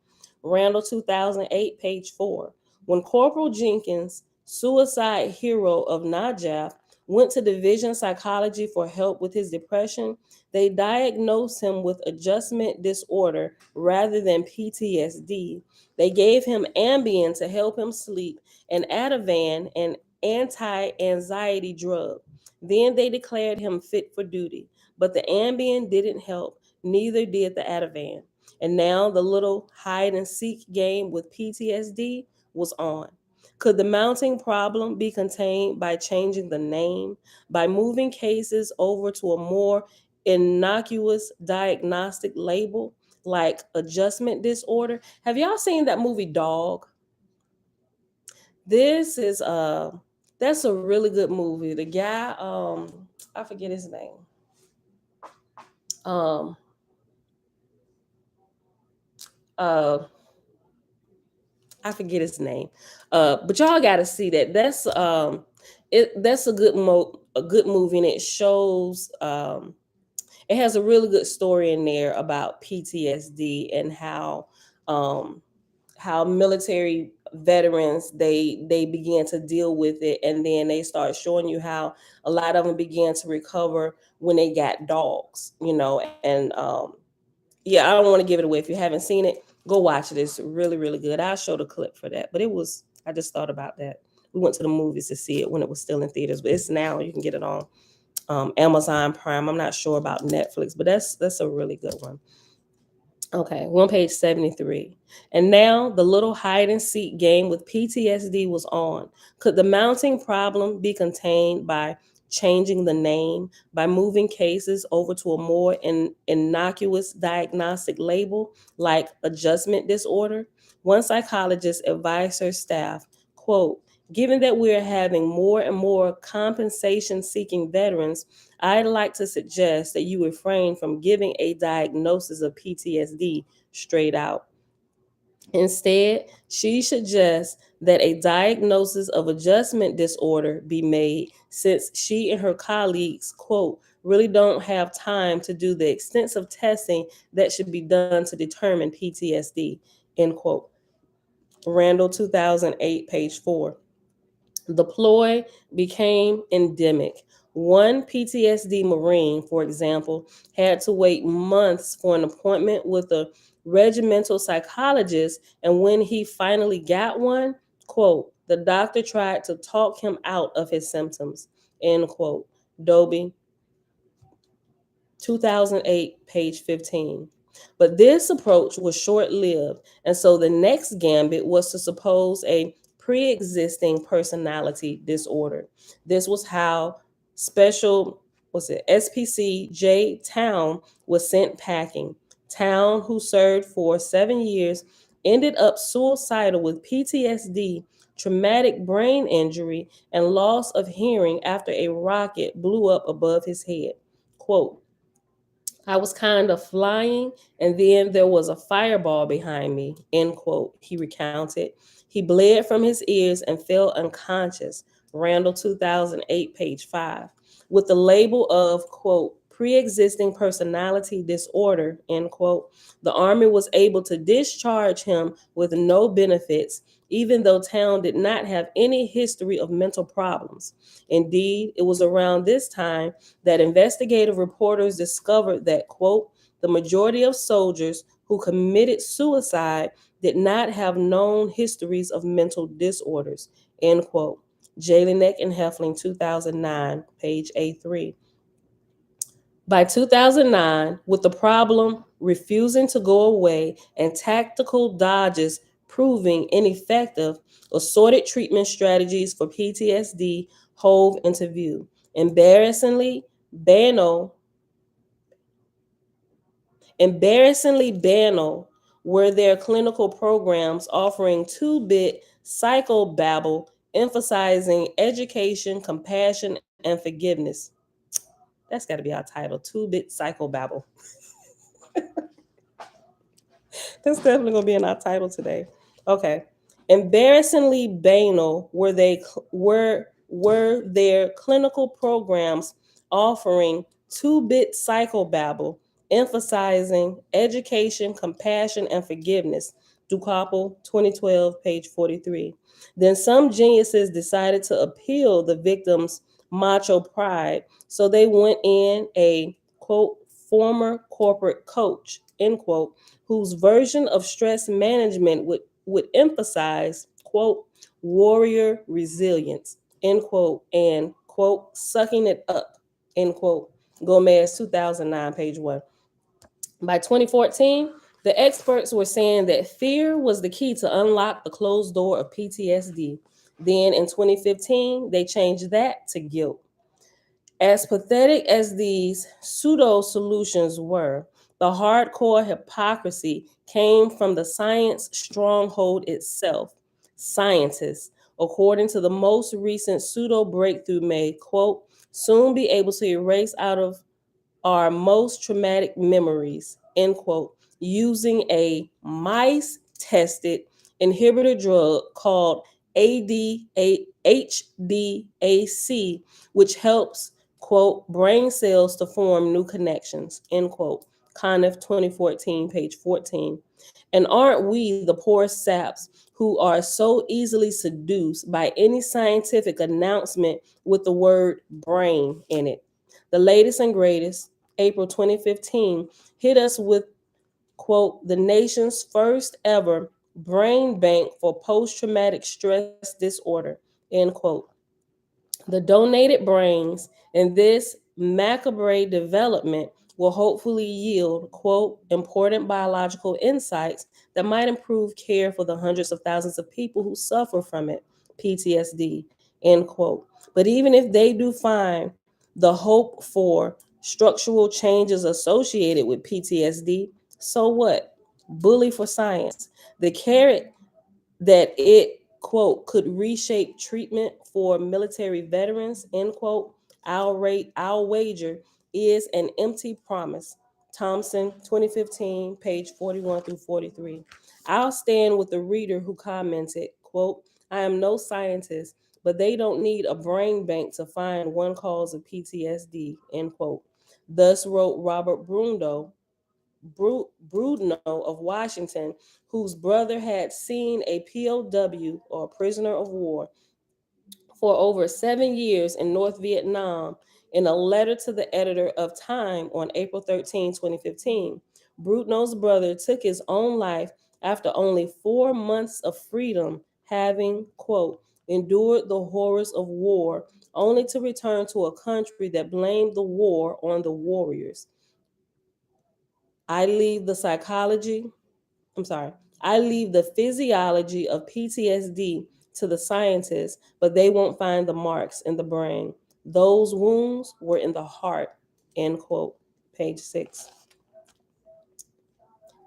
Randall, 2008, page 4. When Corporal Jenkins, suicide hero of Najaf, went to division psychology for help with his depression, they diagnosed him with adjustment disorder rather than PTSD. They gave him Ambien to help him sleep and Ativan, an anti-anxiety drug. Then they declared him fit for duty, but the Ambien didn't help, neither did the Ativan. And now the little hide and seek game with PTSD was on. Could the mounting problem be contained by changing the name, by moving cases over to a more innocuous diagnostic label like adjustment disorder? Have y'all seen that movie Dog? This is that's a really good movie. The guy, I forget his name. Um uh I forget his name. But y'all gotta see that. That's a good movie, and it shows it has a really good story in there about PTSD and um how military veterans they began to deal with it, and then they start showing you how a lot of them began to recover when they got dogs, and yeah, I don't want to give it away. If you haven't seen it, go watch it. It's really, really good. I'll show the clip for that. But I just thought about that. We went to the movies to see it when it was still in theaters, but it's now, you can get it on Amazon Prime. I'm not sure about Netflix, but that's a really good one. Okay, we're on page 73. And now the little hide and seek game with PTSD was on. Could the mounting problem be contained by changing the name, by moving cases over to a more innocuous diagnostic label like adjustment disorder? One psychologist advised her staff, quote, given that we're having more and more compensation seeking veterans, I'd like to suggest that you refrain from giving a diagnosis of PTSD straight out. Instead, she suggests that a diagnosis of adjustment disorder be made, since she and her colleagues, quote, really don't have time to do the extensive testing that should be done to determine PTSD, end quote. Randall, 2008, page 4. The ploy became endemic. One PTSD Marine, for example, had to wait months for an appointment with a regimental psychologist, and when he finally got one, quote, the doctor tried to talk him out of his symptoms, end quote. Dobie, 2008, page 15. But this approach was short lived, and so the next gambit was to suppose a pre existing personality disorder. This was how special, was it, SPC J. Town was sent packing. Town, who served for 7 years, ended up suicidal with PTSD, traumatic brain injury, and loss of hearing after a rocket blew up above his head. Quote, I was kind of flying, and then there was a fireball behind me, end quote, he recounted. He bled from his ears and fell unconscious. Randall, 2008, page 5. With the label of, quote, pre existing personality disorder, end quote, the Army was able to discharge him with no benefits even though town did not have any history of mental problems. Indeed, it was around this time that investigative reporters discovered that, quote, the majority of soldiers who committed suicide did not have known histories of mental disorders, end quote. Jelinek and Heflin, 2009, page A3. By 2009, with the problem refusing to go away and tactical dodges proving ineffective, assorted treatment strategies for PTSD hove into view. Embarrassingly banal were their clinical programs offering two-bit psychobabble, emphasizing education, compassion, and forgiveness. That's got to be our title, two-bit psychobabble. That's definitely gonna be in our title today. Okay. Embarrassingly banal were their clinical programs offering two-bit psychobabble, emphasizing education, compassion, and forgiveness. Ducapel, 2012, page 43. Then some geniuses decided to appeal the victim's macho pride, so they went in a quote former corporate coach, end quote, whose version of stress management would emphasize, quote, warrior resilience, end quote, and, quote, sucking it up, end quote. Gomez, 2009, page 1. By 2014, the experts were saying that fear was the key to unlock the closed door of PTSD. Then in 2015, they changed that to guilt. As pathetic as these pseudo solutions were, the hardcore hypocrisy came from the science stronghold itself. Scientists, according to the most recent pseudo breakthrough, may, quote, soon be able to erase out of our most traumatic memories, end quote, using a mice tested inhibitor drug called HDAC, which helps, quote, brain cells to form new connections, end quote. Conniff, 2014, page 14. And aren't we the poor saps who are so easily seduced by any scientific announcement with the word brain in it? The latest and greatest, April 2015, hit us with, quote, the nation's first ever brain bank for post traumatic stress disorder, end quote. The donated brains in this macabre development will hopefully yield, quote, important biological insights that might improve care for the hundreds of thousands of people who suffer from it, PTSD, end quote. But even if they do find the hope for structural changes associated with PTSD, so what? Bully for science. The carrot that it, quote, could reshape treatment for military veterans, end quote, our wager is an empty promise. Thompson, 2015, page 41 through 43. I'll stand with the reader who commented, quote, I am no scientist, but they don't need a brain bank to find one cause of PTSD, end quote. Thus wrote Robert Brudno of Washington, whose brother had seen a POW or prisoner of war for over 7 years in North Vietnam. In a letter to the editor of Time on April 13, 2015, Brudno's brother took his own life after only 4 months of freedom, having, quote, endured the horrors of war, only to return to a country that blamed the war on the warriors. I leave the psychology, I'm sorry, I leave the physiology of PTSD to the scientists, but they won't find the marks in the brain. Those wounds were in the heart, end quote, page 6.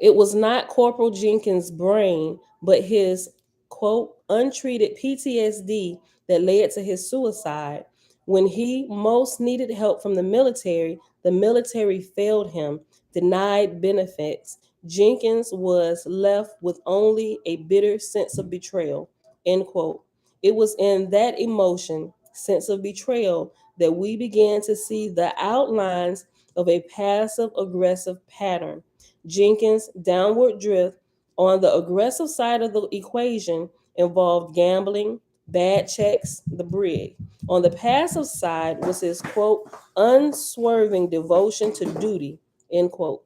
It was not Corporal Jenkins' brain, but his, quote, untreated PTSD that led to his suicide. When he most needed help from the military failed him, denied benefits. Jenkins was left with only a bitter sense of betrayal, end quote. It was in that emotion, sense of betrayal, that we began to see the outlines of a passive aggressive pattern. Jenkins' downward drift on the aggressive side of the equation involved gambling, bad checks, the brig. On the passive side was his quote, unswerving devotion to duty, end quote.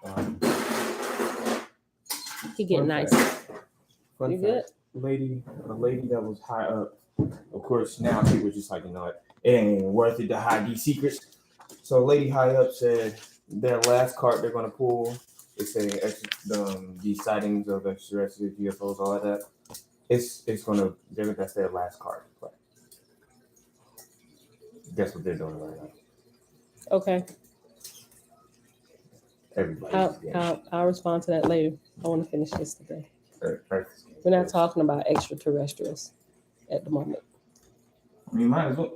Um, He getting Fun nice. fact. Fun You fact. good? A lady that was high up. Of course, now people just like, it ain't even worth it to hide these secrets. So a lady high up said their last card they're gonna pull is saying these sightings of extraterrestrials, UFOs, all of that. That's their last card to play. That's what they're doing right now. Okay. I'll respond to that later. I want to finish this today. We're not talking about extraterrestrials at the moment. I mean, might as well.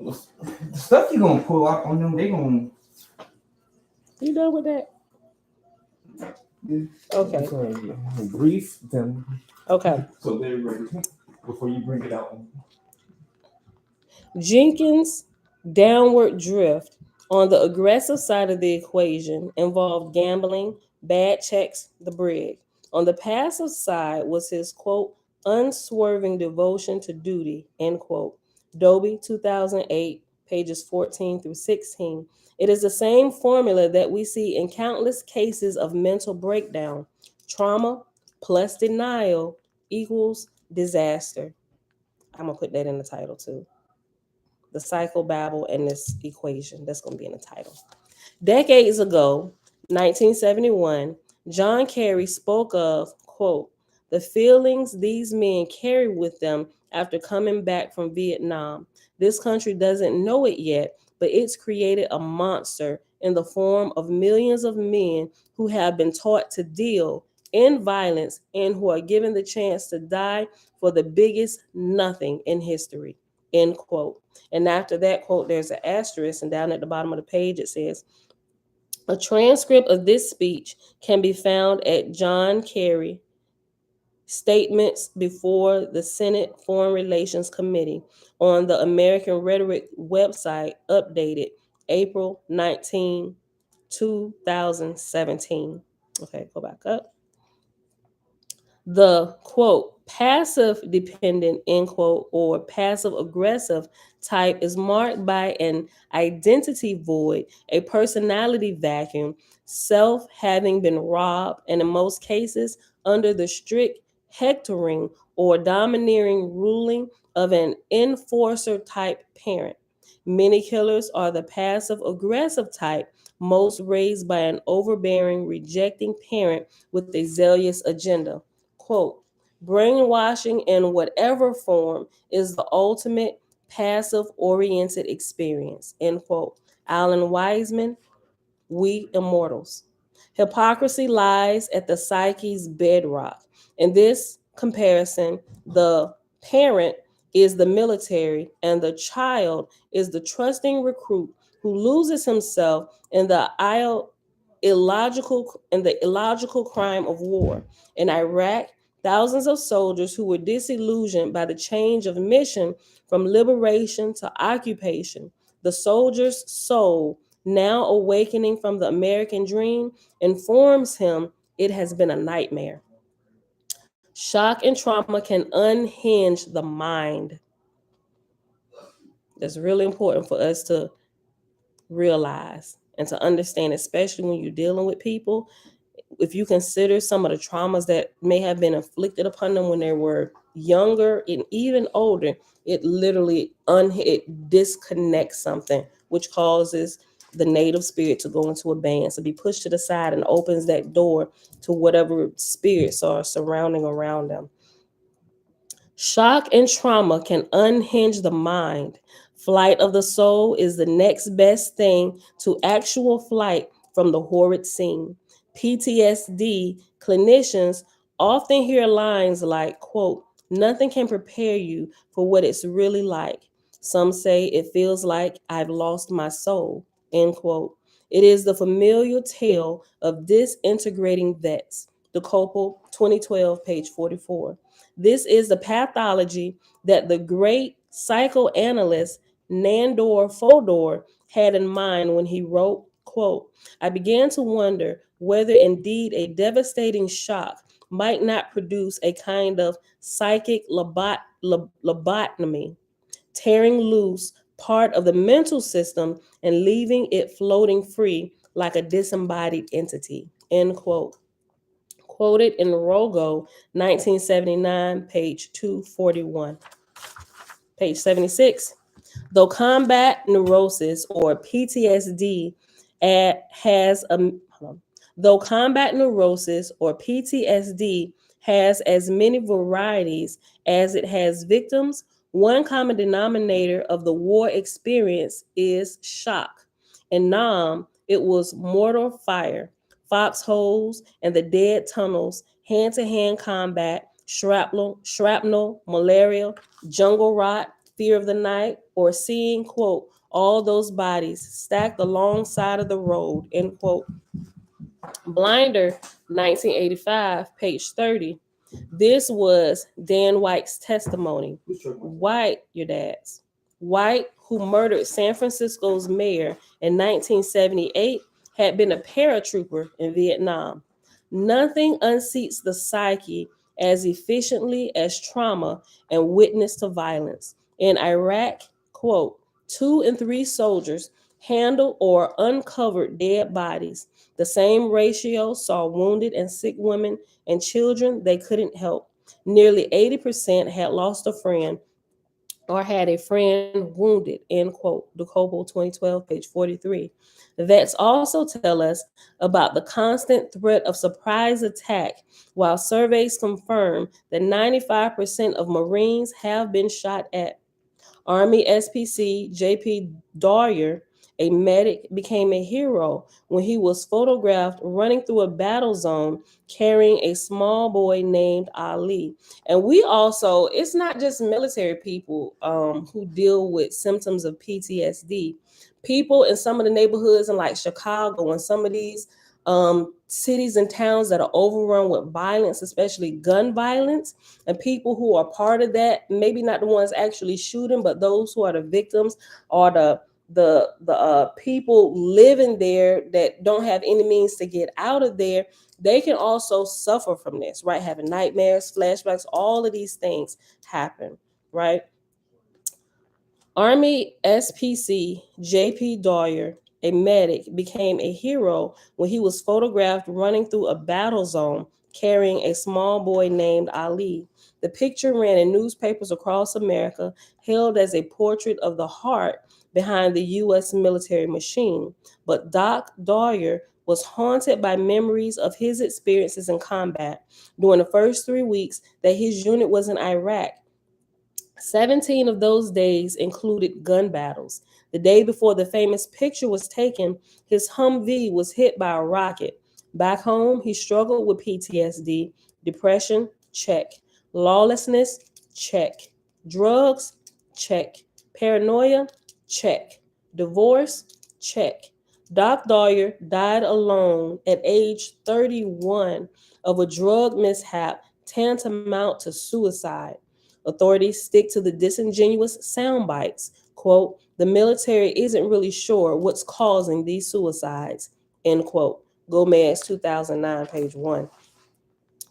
The stuff you're gonna pull out on them, they gonna. You done with that? Okay. Brief them. Okay. So they're ready before you bring it out. Jenkins' downward drift on the aggressive side of the equation involved gambling, bad checks, the brig. On the passive side was his quote, unswerving devotion to duty, end quote. Dobie, 2008, pages 14 through 16. It is the same formula that we see in countless cases of mental breakdown. Trauma plus denial equals disaster. I'm going to put that in the title too. The Psychobabble and this equation. That's going to be in the title. Decades ago, 1971, John Kerry spoke of, quote, the feelings these men carry with them after coming back from Vietnam. This country doesn't know it yet, but it's created a monster in the form of millions of men who have been taught to deal in violence and who are given the chance to die for the biggest nothing in history, end quote. And after that quote, there's an asterisk, and down at the bottom of the page it says, a transcript of this speech can be found at John Kerry Statements Before the Senate Foreign Relations Committee on the American Rhetoric website, updated April 19, 2017. Okay, go back up. The quote passive dependent end quote or passive aggressive type is marked by an identity void, a personality vacuum, self having been robbed, and in most cases under the strict hectoring or domineering ruling of an enforcer type parent. Many killers are the passive aggressive type, most raised by an overbearing, rejecting parent with a zealous agenda. Quote, brainwashing in whatever form is the ultimate passive oriented experience, end quote. Alan Wiseman, We Immortals. Hypocrisy lies at the psyche's bedrock. In this comparison, the parent is the military and the child is the trusting recruit who loses himself in the illogical crime of war. In Iraq, thousands of soldiers who were disillusioned by the change of mission from liberation to occupation. The soldier's soul, now awakening from the American dream, informs him it has been a nightmare. Shock and trauma can unhinge the mind. That's really important for us to realize and to understand, especially when you're dealing with people. If you consider some of the traumas that may have been inflicted upon them when they were younger and even older, it literally it disconnects something, which causes the native spirit to go into abeyance, to be pushed to the side, and opens that door to whatever spirits are surrounding around them. Shock and trauma can unhinge the mind. Flight of the soul is the next best thing to actual flight from the horrid scene. PTSD clinicians often hear lines like, quote, nothing can prepare you for what it's really like. Some say it feels like I've lost my soul, end quote. It is the familiar tale of disintegrating vets, DeCopel, 2012, page 44. This is the pathology that the great psychoanalyst Nandor Fodor had in mind when he wrote, quote, I began to wonder whether indeed a devastating shock might not produce a kind of psychic lobotomy, tearing loose part of the mental system and leaving it floating free like a disembodied entity, end quote. Quoted in Rogo, 1979, page 241. Page 76. Though combat neurosis or PTSD has a though combat neurosis or PTSD has as many varieties as it has victims, one common denominator of the war experience is shock. In Nam, it was mortar fire, foxholes, and the dead tunnels, hand-to-hand combat, shrapnel, malaria, jungle rot, fear of the night, or seeing, quote, all those bodies stacked alongside of the road, end quote. Blinder, 1985, page 30. This was Dan White's testimony. White, your dad's. White, who murdered San Francisco's mayor in 1978, had been a paratrooper in Vietnam. Nothing unseats the psyche as efficiently as trauma and witness to violence. In Iraq, quote, 2 and 3 soldiers handled or uncovered dead bodies. The same ratio saw wounded and sick women and children they couldn't help. Nearly 80% had lost a friend or had a friend wounded, end quote. DeCopel, 2012, page 43. Vets also tell us about the constant threat of surprise attack, while surveys confirm that 95% of Marines have been shot at. Army SPC J.P. Dawyer, a medic, became a hero when he was photographed running through a battle zone carrying a small boy named Ali. And we also, it's not just military people who deal with symptoms of PTSD. People in some of the neighborhoods in like Chicago and some of these cities and towns that are overrun with violence, especially gun violence, and people who are part of that, maybe not the ones actually shooting, but those who are the victims or the people living there that don't have any means to get out of there, they can also suffer from this, right? Having nightmares, flashbacks, all of these things happen, right? Army SPC J.P. Dawyer, a medic, became a hero when he was photographed running through a battle zone carrying a small boy named Ali. The picture ran in newspapers across America, hailed as a portrait of the heart behind the U.S. military machine. But Doc Dawyer was haunted by memories of his experiences in combat during the first 3 weeks that his unit was in Iraq. 17 of those days included gun battles. The day before the famous picture was taken, his Humvee was hit by a rocket. Back home, he struggled with PTSD, depression, check. Lawlessness, check. Drugs, check. Paranoia, check. Divorce, check. Doc Dawyer died alone at age 31 of a drug mishap tantamount to suicide. Authorities stick to the disingenuous sound bites. Quote, the military isn't really sure what's causing these suicides, end quote. Gomez, 2009, page 1.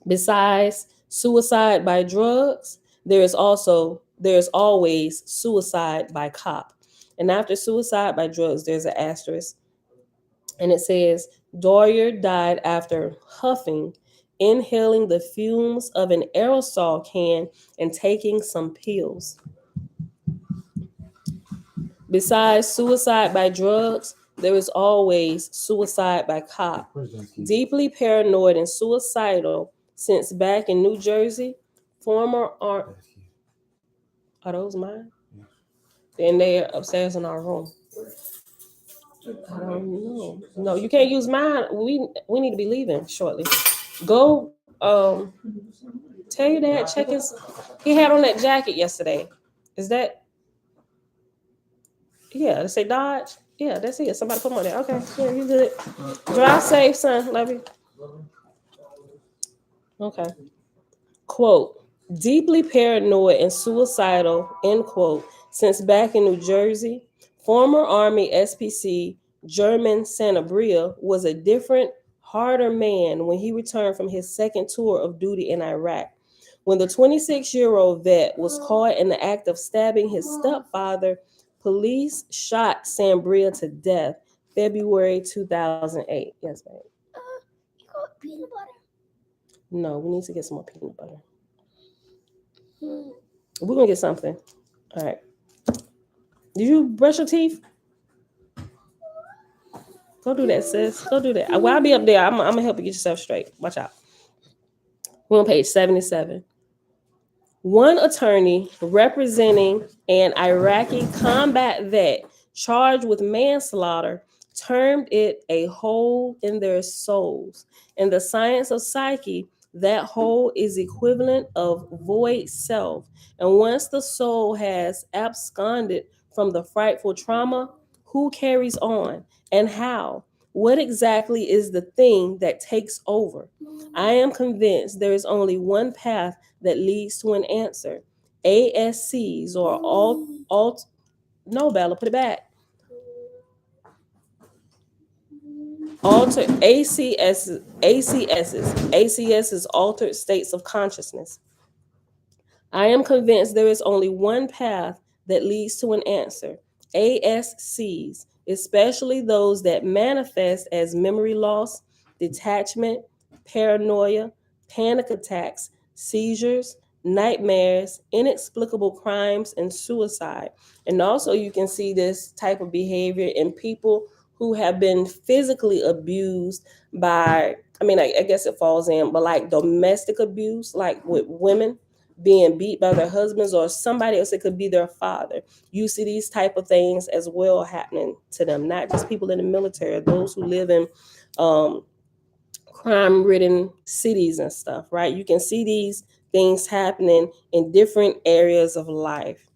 Besides suicide by drugs, there's always suicide by cop. And after suicide by drugs, there's an asterisk. And it says, Dawyer died after huffing, inhaling the fumes of an aerosol can, and taking some pills. Besides suicide by drugs, there is always suicide by cop. Deeply paranoid and suicidal since back in New Jersey, former are those mine? Then they're upstairs in our room. I don't know. No, you can't use mine. We need to be leaving shortly. Go tell your dad check his. He had on that jacket yesterday. Is that? Yeah, they say Dodge. Yeah, that's it. Somebody put him on there. Okay, yeah, you good. Drive safe, son. Love you. Okay. Quote, deeply paranoid and suicidal, end quote, since back in New Jersey, former Army SPC German Sanabria was a different, harder man when he returned from his second tour of duty in Iraq. When the 26-year-old vet was caught in the act of stabbing his stepfather, police shot Sanabria to death February 2008. Yes, babe. You got peanut butter? No, we need to get some more peanut butter. Hmm. We're gonna get something. All right. Did you brush your teeth? Go do that, sis. Go do that. While I'll be up there, I'm gonna help you get yourself straight. Watch out. We're on page 77. One attorney representing an Iraqi combat vet charged with manslaughter termed it a hole in their souls. In the science of psyche, that hole is equivalent of void self. And once the soul has absconded from the frightful trauma, who carries on and how? What exactly is the thing that takes over? I am convinced there is only one path that leads to an answer. ASCs or alt no, Bella, put it back. Alter ACS is altered states of consciousness. I am convinced there is only one path that leads to an answer. ASCs, especially those that manifest as memory loss, detachment, paranoia, panic attacks, seizures, nightmares, inexplicable crimes, and suicide. And also, you can see this type of behavior in people who have been physically abused by, I guess it falls in, but like domestic abuse, like with women being beat by their husbands or somebody else. It could be their father. You see these type of things as well happening to them, not just people in the military, those who live in um, crime-ridden cities and stuff, right? You can see these things happening in different areas of life.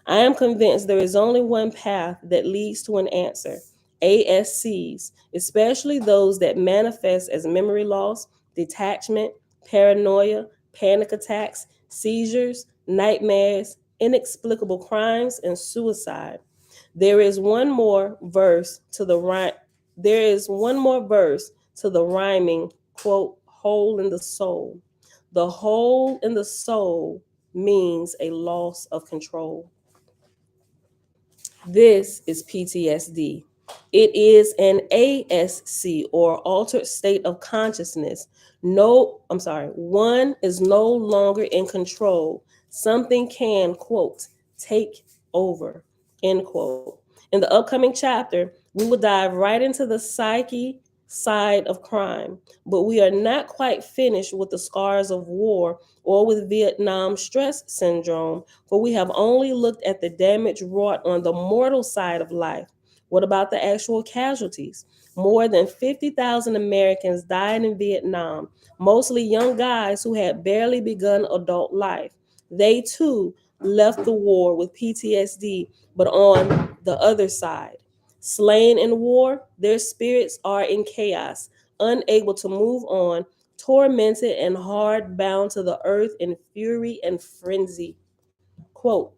I am convinced there is only one path that leads to an answer. ASCs, especially those that manifest as memory loss, detachment, paranoia, panic attacks, seizures, nightmares, inexplicable crimes, and suicide. There is one more verse to the rhyme. There is one more verse to the rhyming quote hole in the soul. The hole in the soul means a loss of control. This is PTSD. It is an ASC or altered state of consciousness. One is no longer in control. Something can, quote, take over, end quote. In the upcoming chapter, we will dive right into the psyche side of crime, but we are not quite finished with the scars of war or with Vietnam stress syndrome, for we have only looked at the damage wrought on the mortal side of life. What about the actual casualties? More than 50,000 Americans died in Vietnam, mostly young guys who had barely begun adult life. They too left the war with PTSD, but on the other side. Slain in war, their spirits are in chaos, unable to move on, tormented and hard bound to the earth in fury and frenzy. Quote,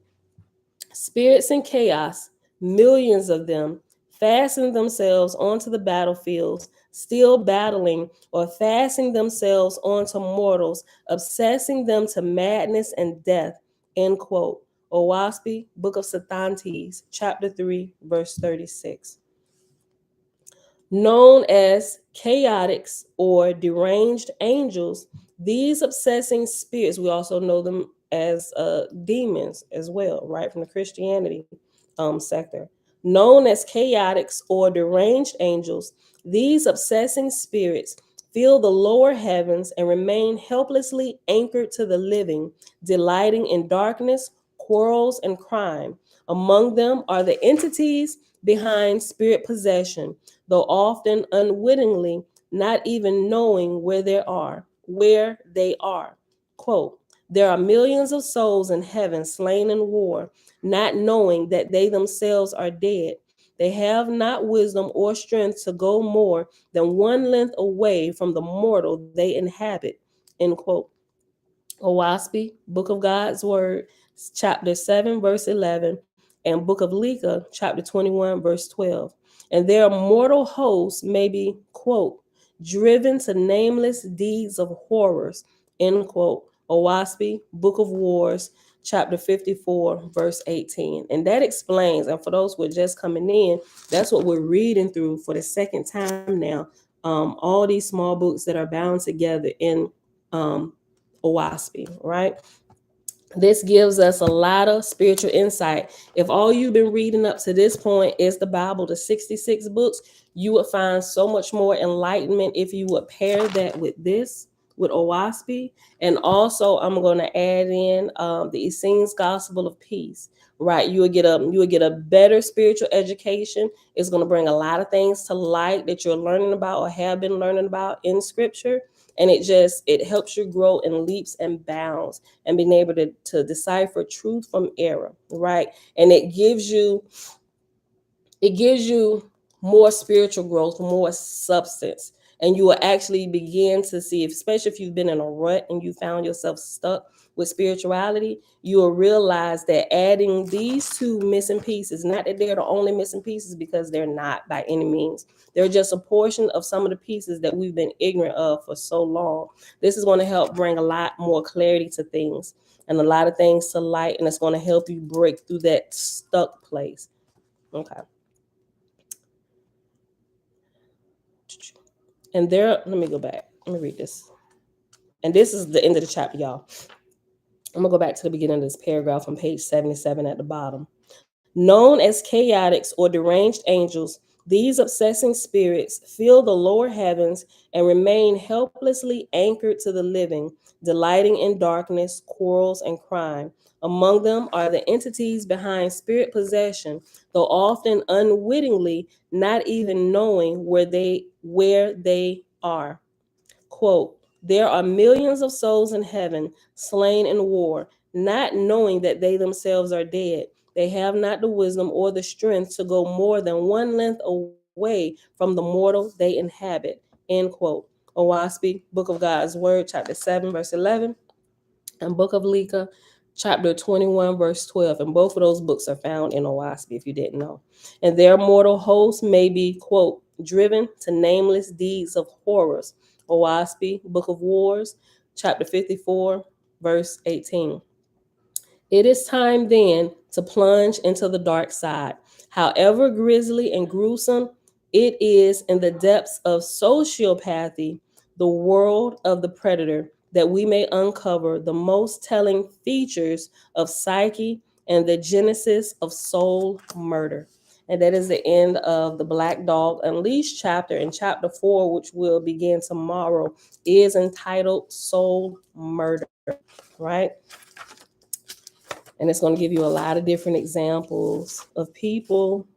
spirits in chaos, millions of them, fasten themselves onto the battlefields, still battling, or fastening themselves onto mortals, obsessing them to madness and death. End quote. Oahspe, Book of Sethantes, chapter 3, verse 36. Known as chaotics or deranged angels, these obsessing spirits, we also know them as demons as well, right, from the Christianity sector. Known as chaotics or deranged angels, these obsessing spirits fill the lower heavens and remain helplessly anchored to the living, delighting in darkness, quarrels, and crime. Among them are the entities behind spirit possession, though often unwittingly, not even knowing where they are. Quote, there are millions of souls in heaven slain in war, not knowing that they themselves are dead. They have not wisdom or strength to go more than one length away from the mortal they inhabit. end quote. Oahspe, Book of God's Word, chapter 7, verse 11, and Book of Leka, chapter 21, verse 12. And their mortal hosts may be, quote, driven to nameless deeds of horrors, end quote. Oahspe, Book of Wars, chapter 54, verse 18. And that explains, and for those who are just coming in, that's what we're reading through for the second time now. All these small books that are bound together in um, Oahspe, right? This gives us a lot of spiritual insight. If all you've been reading up to this point is the Bible, the 66 books, you would find so much more enlightenment if you would pair that with this, with Oahspe. And also, I'm going to add in the Essenes Gospel of Peace. Right, you would get a better spiritual education. It's going to bring a lot of things to light that you're learning about or have been learning about in Scripture, and it helps you grow in leaps and bounds and being able to decipher truth from error, right? And it gives you more spiritual growth, more substance. And you will actually begin to see, especially if you've been in a rut and you found yourself stuck with spirituality, you will realize that adding these two missing pieces, not that they're the only missing pieces, because they're not by any means. They're just a portion of some of the pieces that we've been ignorant of for so long. This is going to help bring a lot more clarity to things and a lot of things to light, and it's going to help you break through that stuck place. Okay. And there, let me go back. Let me read this. And this is the end of the chapter, y'all. I'm going to go back to the beginning of this paragraph on page 77 at the bottom. Known as chaotics or deranged angels, these obsessing spirits fill the lower heavens and remain helplessly anchored to the living, delighting in darkness, quarrels, and crime. Among them are the entities behind spirit possession, though often unwittingly, not even knowing where they are. Quote, there are millions of souls in heaven slain in war, not knowing that they themselves are dead. They have not the wisdom or the strength to go more than one length away from the mortal they inhabit. End quote. Oahspe, Book of God's Word, chapter 7, verse 11, and Book of Leka, chapter 21, verse 12. And both of those books are found in Oahspe, if you didn't know. And their mortal hosts may be, quote, driven to nameless deeds of horrors. Oahspe, Book of Wars, chapter 54, verse 18. It is time then to plunge into the dark side. However grisly and gruesome it is in the depths of sociopathy, the world of the predator, that we may uncover the most telling features of psyche and the genesis of soul murder. And that is the end of the Black Dog Unleashed chapter. And chapter 4, which will begin tomorrow, is entitled Soul Murder, right? And it's going to give you a lot of different examples of people.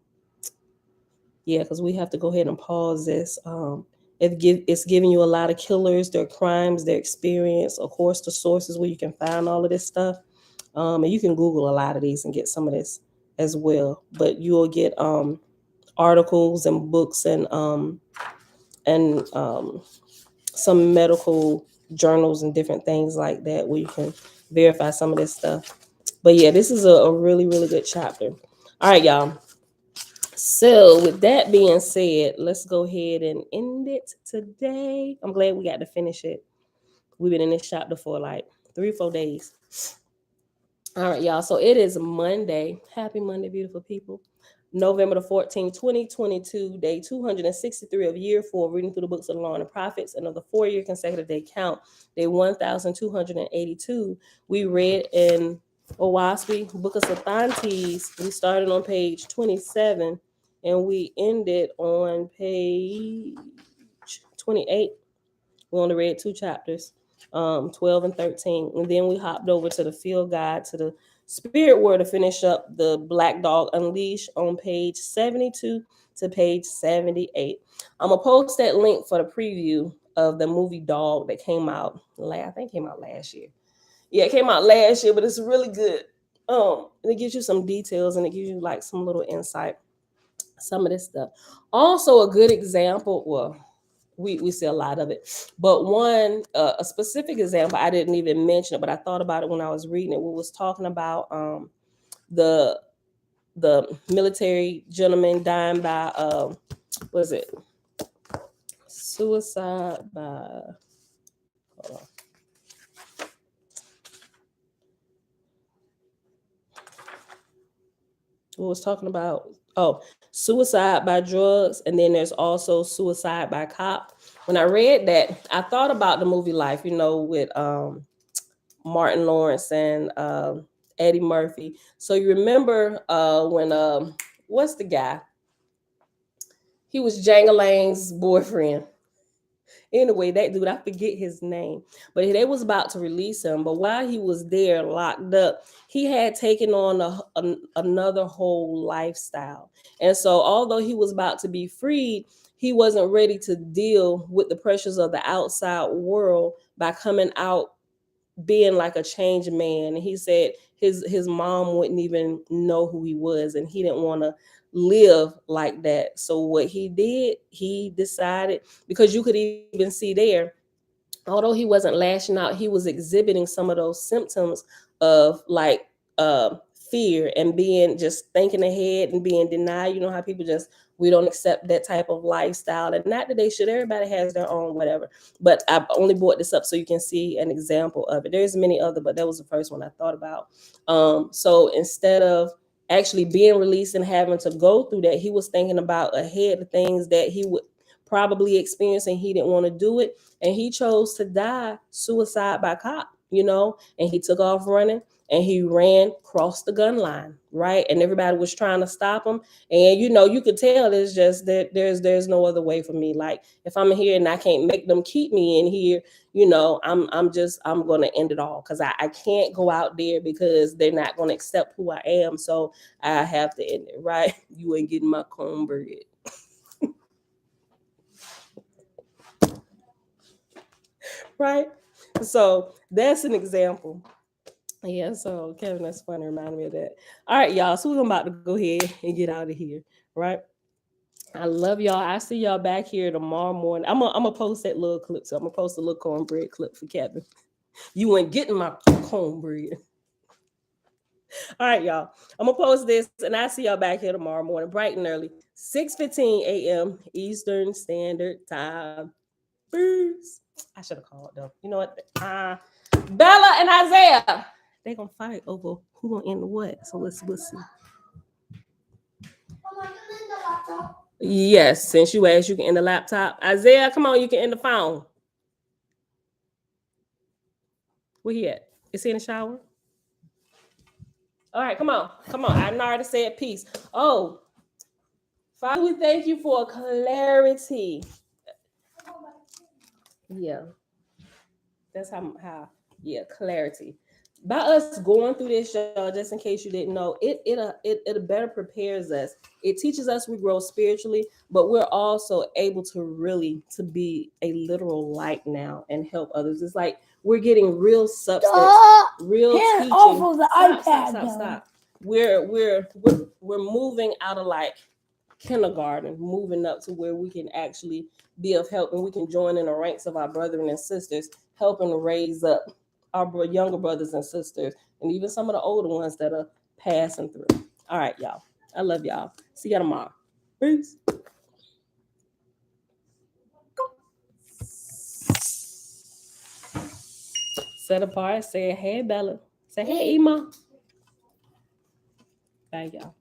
Yeah, because we have to go ahead and pause this. It's giving you a lot of killers, their crimes, their experience, of course, the sources where you can find all of this stuff. And you can Google a lot of these and get some of this as well. But you'll get articles and books and some medical journals and different things like that where you can verify some of this stuff. But yeah, this is a really, really good chapter. All right, y'all. So with that being said, let's go ahead and end it today. I'm glad we got to finish it. We've been in this chapter for like 3 or 4 days. All right, y'all. So it is Monday. Happy Monday, beautiful people. November the 14th, 2022, day 263 of year 4, reading through the books of the Law and the Prophets, and of the 4-year consecutive day count, day 1282. We read in Oahspe, Book of Sethantes. We started on page 27 and we ended on page 28. We only read 2 chapters, 12 and 13. And then we hopped over to the field guide to the Spirit Word to finish up the Black Dog Unleashed on page 72 to page 78. I'm going to post that link for the preview of the movie Dog that came out, I think it came out last year. Yeah, it came out last year, but it's really good. And it gives you some details and it gives you like some little insight, some of this stuff. Also a good example, well, we see a lot of it. But one a specific example, I didn't even mention it, but I thought about it when I was reading it. We was talking about the military gentleman dying by was it suicide by, hold on. We was talking about suicide by drugs, and then there's also suicide by cop. When I read that, I thought about the movie Life, with Martin Lawrence and Eddie Murphy. So you remember when what's the guy? He was Django Lang's boyfriend. Anyway, that dude, I forget his name, but they was about to release him. But while he was there locked up, he had taken on another whole lifestyle. And so, although he was about to be freed, he wasn't ready to deal with the pressures of the outside world by coming out being like a changed man. And he said his mom wouldn't even know who he was, and he didn't want to live like that. So what he did, he decided, because you could even see there, although he wasn't lashing out, he was exhibiting some of those symptoms of like fear and being just thinking ahead and being denied. You know how people just, we don't accept that type of lifestyle, and not that they should. Everybody has their own whatever. But I only brought this up so you can see an example of it. There's many other, but that was the first one I thought about. So instead of actually being released and having to go through that, he was thinking about ahead the things that he would probably experience, and he didn't want to do it, and he chose to die suicide by cop, and he took off running, and he ran across the gun line, right? And everybody was trying to stop him. And you could tell it's just that there's no other way for me. Like, if I'm here and I can't make them keep me in here, I'm gonna end it all, because I can't go out there because they're not gonna accept who I am. So I have to end it, right? You ain't getting my cornbread. Right? So that's an example. Yeah, so Kevin, that's funny, reminded me of that. All right, y'all. So we're about to go ahead and get out of here, right? I love y'all. I see y'all back here tomorrow morning. I'm gonna post that little clip. So I'm gonna post a little cornbread clip for Kevin. You ain't getting my cornbread. All right, y'all. I'm gonna post this, and I see y'all back here tomorrow morning, bright and early, 6:15 a.m. Eastern Standard Time. Peace. I should have called though. You know what? Bella and Isaiah, they gonna fight over who gonna end the what. So we'll see. Yes, since you asked, you can end the laptop. Isaiah, come on, you can end the phone. Where he at? Is he in the shower? All right, come on. I already said peace. Oh, Father, we thank you for clarity. Yeah, that's how. Yeah, clarity. By us going through this, y'all, just in case you didn't know, it better prepares us. It teaches us, we grow spiritually, but we're also able to really to be a literal light now and help others. It's like we're getting real substance, real Hand teaching. off of the iPad, Stop. We're moving out of like kindergarten, moving up to where we can actually be of help, and we can join in the ranks of our brethren and sisters, helping to raise up our younger brothers and sisters, and even some of the older ones that are passing through. All right, y'all. I love y'all. See y'all tomorrow. Peace. Set apart. Say, hey, Bella. Say, hey, Ema. Bye, y'all.